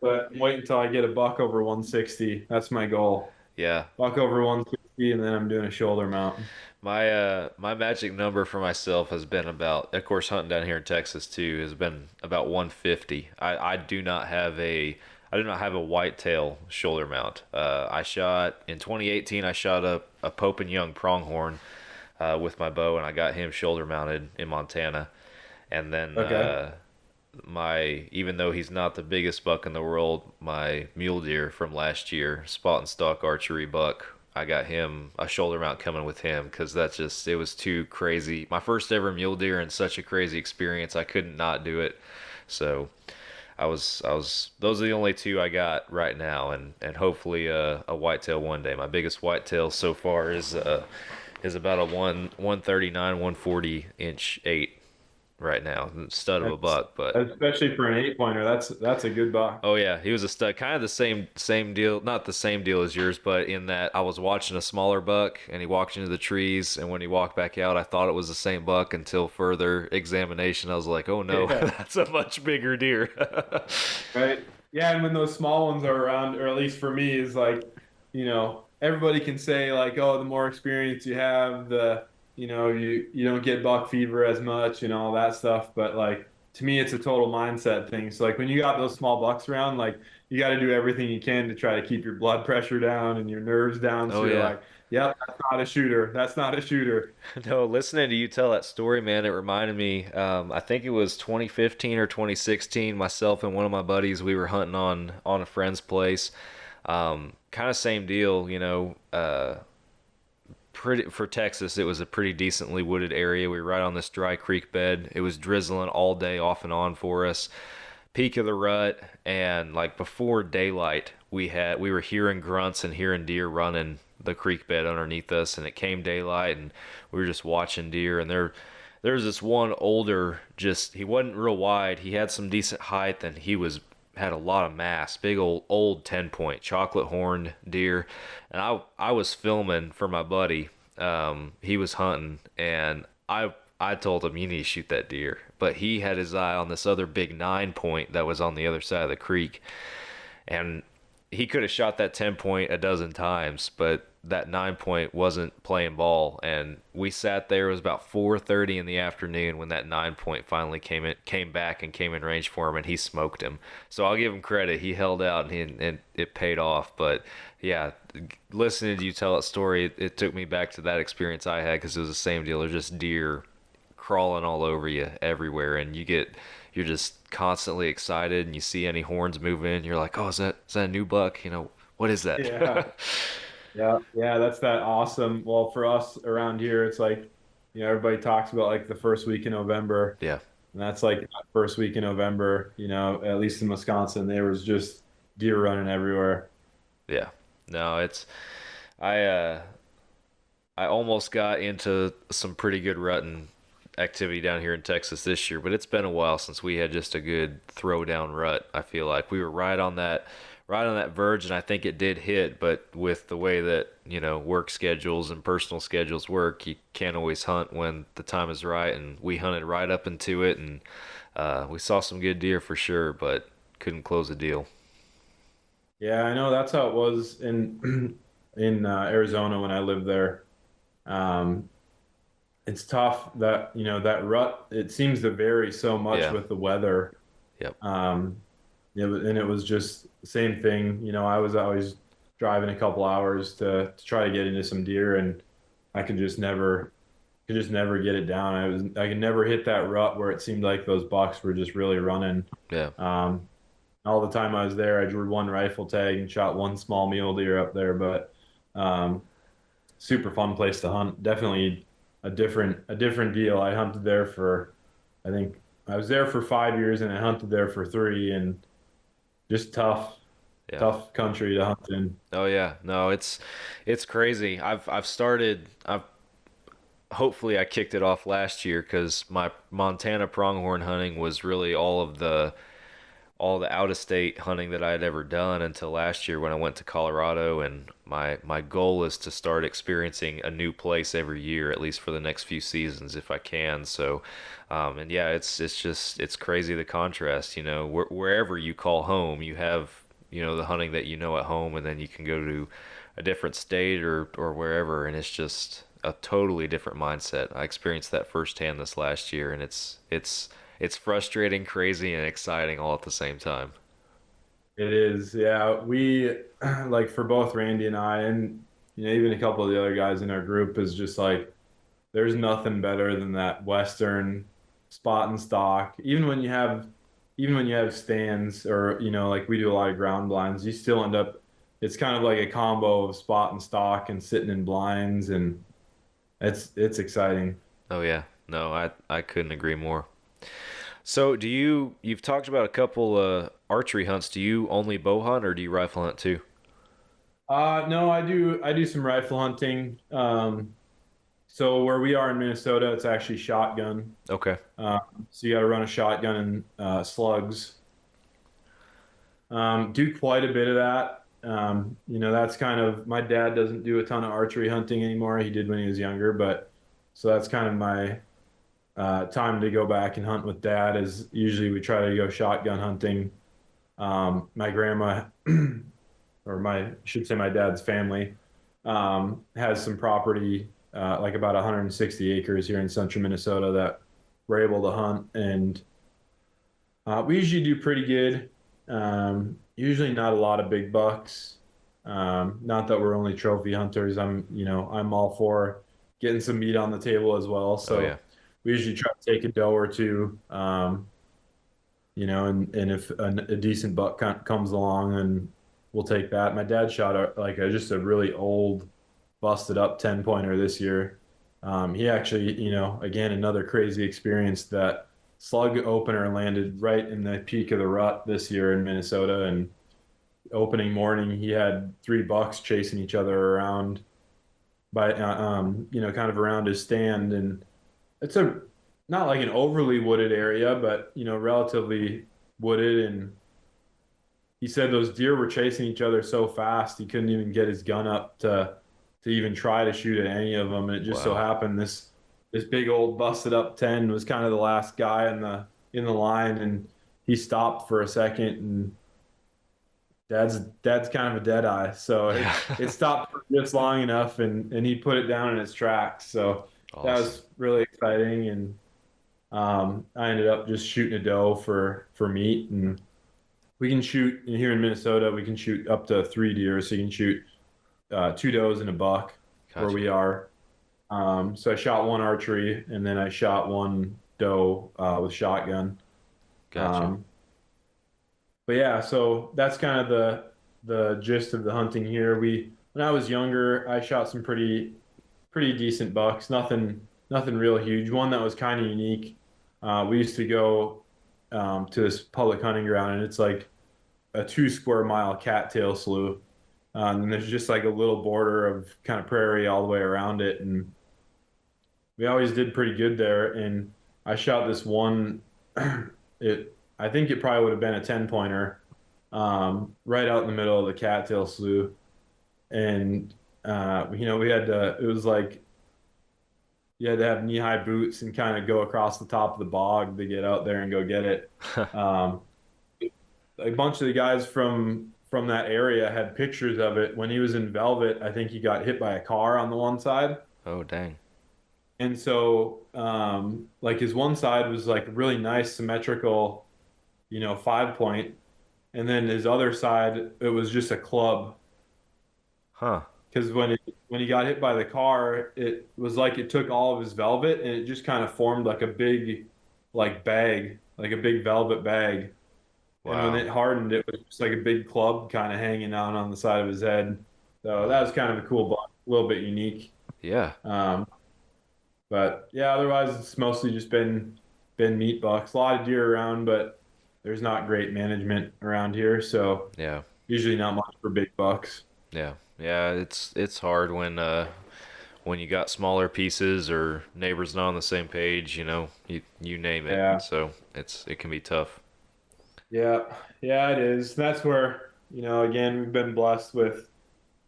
but I'm waiting until I get a buck over 160. That's my goal. Yeah. Buck over 160, and then I'm doing a shoulder mount. My magic number for myself has been about, of course, hunting down here in Texas too, has been about 150. I do not have a whitetail shoulder mount. I shot in 2018. I shot a Pope and Young pronghorn with my bow, and I got him shoulder mounted in Montana. And then Okay. my even though he's not the biggest buck in the world, my mule deer from last year, spot and stock archery buck, I got him a shoulder mount coming with him because it was too crazy. My first ever mule deer and such a crazy experience. I couldn't not do it. So those are the only two I got right now, and hopefully a whitetail one day. My biggest whitetail so far is about a 139 140 inch 8 right now. Stud of a That's, buck, but especially for an 8 pointer, that's a good buck. oh yeah, he was a stud. Kind of the same deal, not the same deal as yours, but in that I was watching a smaller buck and he walked into the trees, and when he walked back out, I thought it was the same buck until further examination. I was like, oh no, Yeah. that's a much bigger deer. Right. Yeah, and when those small ones are around, or at least for me, is like, everybody can say like, oh, the more experience you have, you don't get buck fever as much and all that stuff. But like to me, it's a total mindset thing. So like when you got those small bucks around, like you got to do everything you can to try to keep your blood pressure down and your nerves down. Oh So you're yeah. like, yep, that's not a shooter. That's not a shooter. No, listening to you tell that story, man, it reminded me. I think it was 2015 or 2016. Myself and one of my buddies, we were hunting on a friend's place. Kind of same deal, pretty for Texas. It was a pretty decently wooded area. We were right on this dry creek bed. It was drizzling all day, off and on for us. Peak of the rut, and like before daylight, we were hearing grunts and hearing deer running the creek bed underneath us, and it came daylight, and we were just watching deer. And there's this one older, just he wasn't real wide. He had some decent height, and had a lot of mass, big old 10-point chocolate horned deer. And I was filming for my buddy. He was hunting, and I told him, you need to shoot that deer, but he had his eye on this other big 9-point that was on the other side of the creek, and he could have shot that 10-point a dozen times, but that 9 point wasn't playing ball, and we sat there. It was about 4:30 in the afternoon when that 9 point finally came back and came in range for him, and he smoked him. So I'll give him credit. He held out, and it paid off. But yeah, listening to you tell that story, it took me back to that experience I had, because it was the same deal. There's just deer crawling all over you everywhere, and you're just constantly excited, and you see any horns move in, you're like, oh, is that a new buck? What is that? Yeah. Yeah, that's that awesome. Well, for us around here, it's like, everybody talks about like the first week in November, Yeah, and that's like that first week in November, at least in Wisconsin, there was just deer running everywhere. yeah. No, it's I I almost got into some pretty good rutting activity down here in Texas this year, but it's been a while since we had just a good throwdown rut. I feel like we were right on that verge, and I think it did hit. But with the way that work schedules and personal schedules work, you can't always hunt when the time is right. And we hunted right up into it, and we saw some good deer for sure, but couldn't close the deal. Yeah, I know that's how it was in in Arizona when I lived there. Um, it's tough that that rut. It seems to vary so much Yeah. with the weather. Yep. And it was just the same thing. I was always driving a couple hours to try to get into some deer, and I could just never get it down. I could never hit that rut where it seemed like those bucks were just really running. Yeah. All the time I was there, I drew one rifle tag and shot one small mule deer up there, but um, super fun place to hunt. Definitely a different deal. I hunted there for, I think I was there for 5 years, and I hunted there for 3, and just tough, Yeah. tough country to hunt in. Oh yeah, no, it's crazy. I've started. I've hopefully I kicked it off last year, because my Montana pronghorn hunting was really all the out of state hunting that I had ever done until last year when I went to Colorado. And my goal is to start experiencing a new place every year, at least for the next few seasons if I can. So, and yeah, it's crazy the contrast. Wherever you call home, you have the hunting that at home, and then you can go to a different state or wherever, and it's just a totally different mindset. I experienced that firsthand this last year, and it's frustrating, crazy, and exciting all at the same time. It is, yeah. We like for both Randy and I, and even a couple of the other guys in our group, is just like there's nothing better than that Western spot and stock. Even when you have stands, or like we do a lot of ground blinds, you still end up. It's kind of like a combo of spot and stock and sitting in blinds, and it's exciting. Oh yeah, no, I couldn't agree more. So you've talked about a couple archery hunts. Do you only bow hunt, or do you rifle hunt too? No, I do some rifle hunting. So where we are in Minnesota, it's actually shotgun. Okay. Uh, so you got to run a shotgun and slugs. Do quite a bit of that. That's kind of, my dad doesn't do a ton of archery hunting anymore. He did when he was younger, but so that's kind of my time to go back and hunt with dad. Is usually we try to go shotgun hunting. My grandma, or I should say my dad's family, has some property, like about 160 acres here in central Minnesota that we're able to hunt, and we usually do pretty good. Usually not a lot of big bucks. Not that we're only trophy hunters. I'm all for getting some meat on the table as well. Oh So yeah. we usually try to take a doe or two, and if a decent buck comes along, then we'll take that. My dad shot just a really old, busted up 10-pointer this year. He actually, again, another crazy experience. That slug opener landed right in the peak of the rut this year in Minnesota, and opening morning he had 3 bucks chasing each other around kind of around his stand, and it's not like an overly wooded area, but relatively wooded. And he said those deer were chasing each other so fast he couldn't even get his gun up to even try to shoot at any of them. And it just so Wow. happened this big old busted up 10 was kind of the last guy in the line, and he stopped for a second, and Dad's kind of a dead eye, so Yeah. it stopped for just long enough, and he put it down in its tracks. So that Awesome. was really exciting, and I ended up just shooting a doe for meat, and we can shoot here in Minnesota. We can shoot up to 3 deer, so you can shoot two does and a buck where Gotcha. we are. So I shot one archery, and then I shot one doe with shotgun. Gotcha. Um, but yeah, so that's kind of the gist of the hunting here. When I was younger, I shot some pretty decent bucks. Nothing real huge. One that was kind of unique. We used to go to this public hunting ground, and it's like a 2 square mile cattail slough. And there's just like a little border of kind of prairie all the way around it, and we always did pretty good there. And I shot this one. I think it probably would have been a 10 pointer, right out in the middle of the cattail slough. And we had to. It was like you had to have knee-high boots and kind of go across the top of the bog to get out there and go get it. Um, a bunch of the guys from that area had pictures of it. When he was in velvet, I think he got hit by a car on the one side. Oh, dang. And so, like his one side was like really nice, symmetrical, 5 point. And then his other side, it was just a club. Huh. Because when he got hit by the car, it was like it took all of his velvet and it just kind of formed like a big, like bag, like a big velvet bag. And when Wow. it hardened, it was just like a big club kind of hanging out on the side of his head. So that was kind of a cool buck, a little bit unique. Yeah. Um, but yeah, otherwise it's mostly just been meat bucks. A lot of deer around, but there's not great management around here, so Yeah. usually not much for big bucks. Yeah. Yeah. It's hard when you got smaller pieces or neighbors not on the same page, you name it. Yeah, So it can be tough. yeah, yeah, it is. That's where, again, we've been blessed with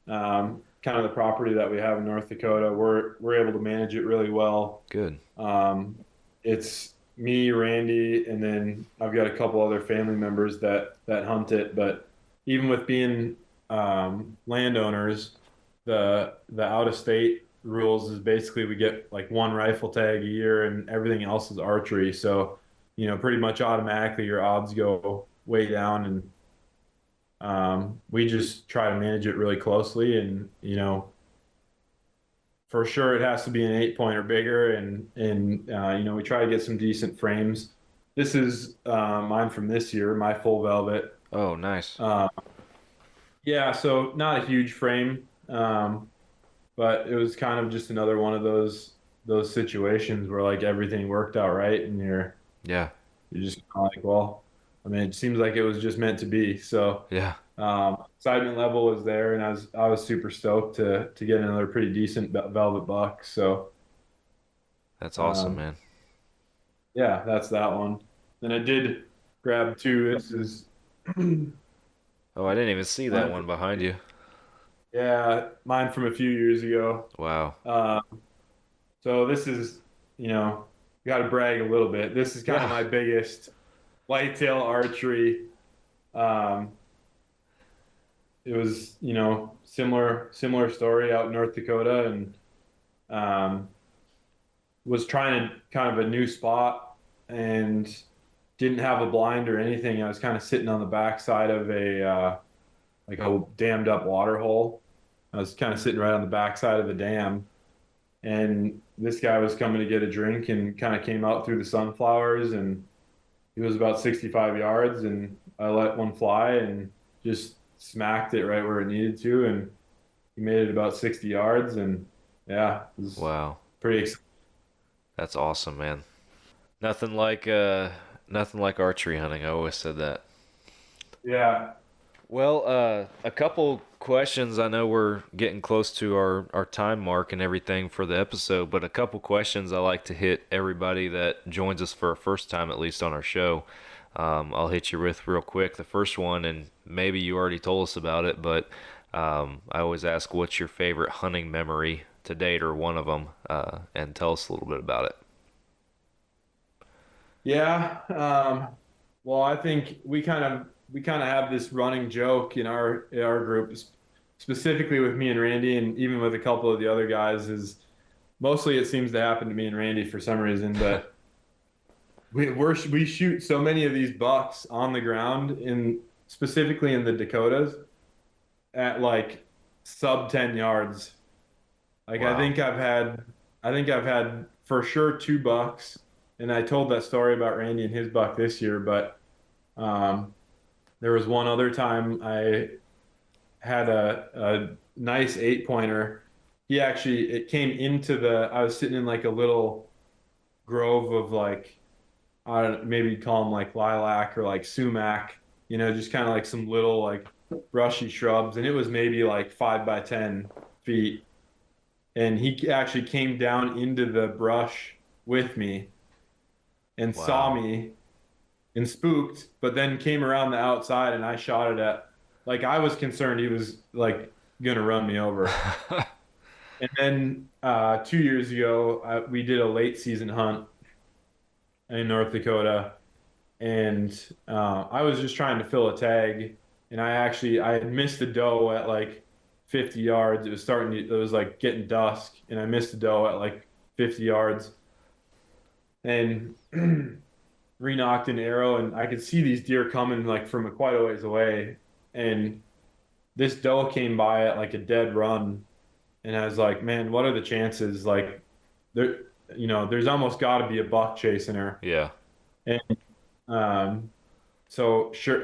kind of the property that we have in North Dakota. We're able to manage it really well. Good. Um, it's me, Randy, and then I've got a couple other family members that hunt it. But even with being landowners, the out of state rules is basically we get like one rifle tag a year, and everything else is archery. So, pretty much automatically your odds go way down, and we just try to manage it really closely. And for sure it has to be an 8 point or bigger, and we try to get some decent frames. This is mine from this year, my full velvet. Oh, nice. uh, yeah, so not a huge frame, but it was kind of just another one of those situations where like everything worked out right, and Yeah. you're just kind of like, well, I mean, it seems like it was just meant to be. So Yeah. excitement level was there, and I was super stoked to get another pretty decent velvet buck. So That's awesome, um, man. yeah, that's that one. Then I did grab two. This is Oh, I didn't even see that mine, one behind you. yeah, mine from a few years ago. Wow. Uh, so this is, got to brag a little bit. This is kind of Yeah. my biggest whitetail archery. Um, it was, similar story out in North Dakota, and um, was trying to kind of a new spot and didn't have a blind or anything. I was kind of sitting on the backside of like a dammed up water hole. I was kind of sitting right on the backside of the dam, and this guy was coming to get a drink and kind of came out through the sunflowers, and he was about 65 yards, and I let one fly and just smacked it right where it needed to, and he made it about 60 yards, and yeah, it was Wow. pretty exciting. That's awesome, man. Nothing like nothing like archery hunting. I always said that. Yeah. Well, a couple questions. I know we're getting close to our time mark and everything for the episode, but a couple questions I like to hit everybody that joins us for a first time, at least on our show. I'll hit you with real quick. The first one, and maybe you already told us about it, but I always ask, what's your favorite hunting memory to date, or one of them, and tell us a little bit about it. Yeah. Well, I think we kind of we kind of have this running joke in our group, specifically with me and Randy, and even with a couple of the other guys. Is mostly it seems to happen to me and Randy for some reason, but we shoot so many of these bucks on the ground in specifically in the Dakotas at like sub 10 yards. Like Wow. I think I've had for sure two bucks, and I told that story about Randy and his buck this year, but um, there was one other time I had a nice 8 pointer. It came into I was sitting in like a little grove of like, I don't maybe you'd call them like lilac or like sumac, just kind of like some little like brushy shrubs. And it was maybe like 5 by 10 feet. And he actually came down into the brush with me and saw Wow. me and spooked, but then came around the outside and I shot it at, like, I was concerned he was like gonna run me over. And then 2 years ago, we did a late season hunt in North Dakota, and I was just trying to fill a tag, and I had missed the doe at like 50 yards. It was like getting dusk, and I missed the doe at like 50 yards, and re-knocked an arrow, and I could see these deer coming like from quite a ways away, and this doe came by at like a dead run, and I was like, man, what are the chances? Like, there, there's almost got to be a buck chasing her, Yeah. and um, so sure,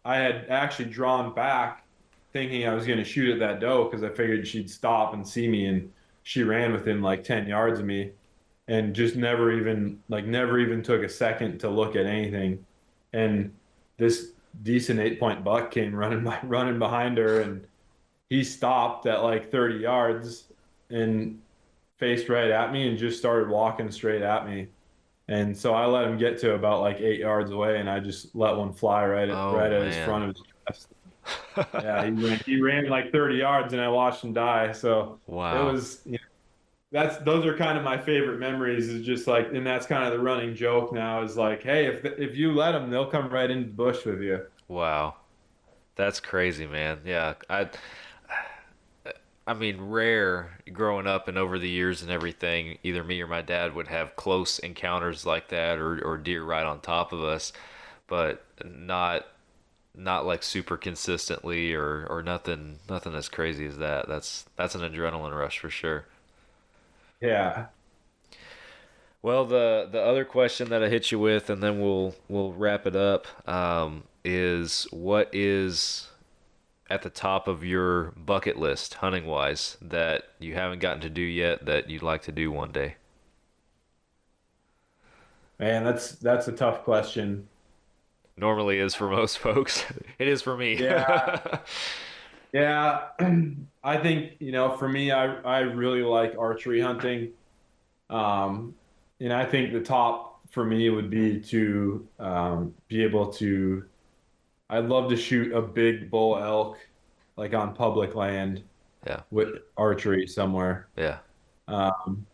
I had actually drawn back, thinking I was going to shoot at that doe because I figured she'd stop and see me, and she ran within like 10 yards of me, and just never even took a second to look at anything, and this decent 8 point buck came running behind her, and he stopped at like 30 yards and faced right at me and just started walking straight at me. And so I let him get to about like 8 yards away, and I just let one fly Oh right at his man. front of his chest. Yeah, he ran like 30 yards, and I watched him die. So it Wow. was, those are kind of my favorite memories. Is just like, and that's kind of the running joke now. Is like, hey, if you let them, they'll come right into the bush with you. Wow. That's crazy, man. Yeah. I mean, rare growing up and over the years and everything, either me or my dad would have close encounters like that or deer right on top of us, but not like super consistently or nothing as crazy as that. That's an adrenaline rush for sure. Yeah. Well, the other question that I hit you with, and then we'll wrap it up, is what is at the top of your bucket list hunting wise that you haven't gotten to do yet that you'd like to do one day? Man, that's a tough question. Normally is for most folks. It is for me. Yeah, yeah. I think, for me, I really like archery hunting. Um, and I think the top for me would be to be able to, I'd love to shoot a big bull elk like on public land Yeah. with archery somewhere. Yeah. Um,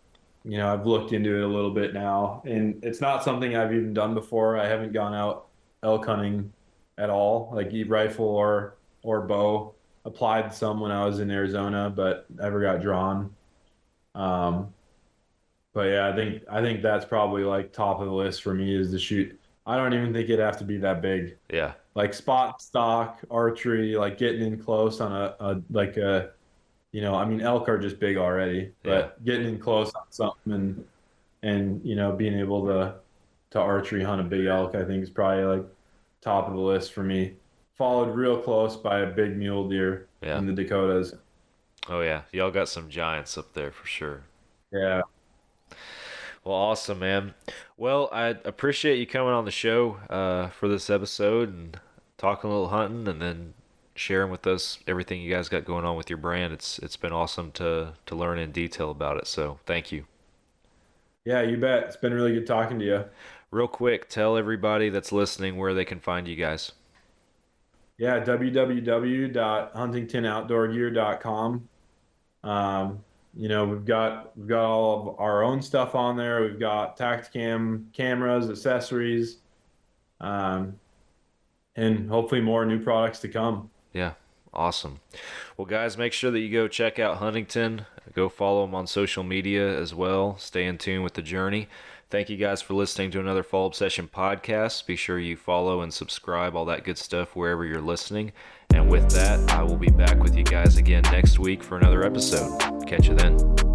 I've looked into it a little bit now, and it's not something I've even done before. I haven't gone out elk hunting at all, like rifle or bow. Applied some when I was in Arizona, but never got drawn. Um, but yeah, I think that's probably like top of the list for me is to shoot. I don't even think it'd have to be that big. Yeah. Like spot stock archery, like getting in close on I mean, elk are just big already, Yeah. but getting in close on something and being able to archery hunt a big elk, I think is probably like top of the list for me. Followed real close by a big mule deer Yeah. in the Dakotas. Oh yeah. Y'all got some giants up there for sure. Yeah. Well, awesome, man. Well, I appreciate you coming on the show for this episode and talking a little hunting, and then sharing with us everything you guys got going on with your brand. It's been awesome to learn in detail about it. So thank you. Yeah, you bet. It's been really good talking to you. Real quick, tell everybody that's listening where they can find you guys. Yeah, www.huntingtonoutdoorgear.com. We've got all of our own stuff on there. We've got Tacticam cameras, accessories. Um, and hopefully more new products to come. Yeah, awesome. Well, guys, make sure that you go check out Huntington. Go follow him on social media as well. Stay in tune with the journey. Thank you guys for listening to another Fall Obsession podcast. Be sure you follow and subscribe, all that good stuff, wherever you're listening. And with that, I will be back with you guys again next week for another episode. Catch you then.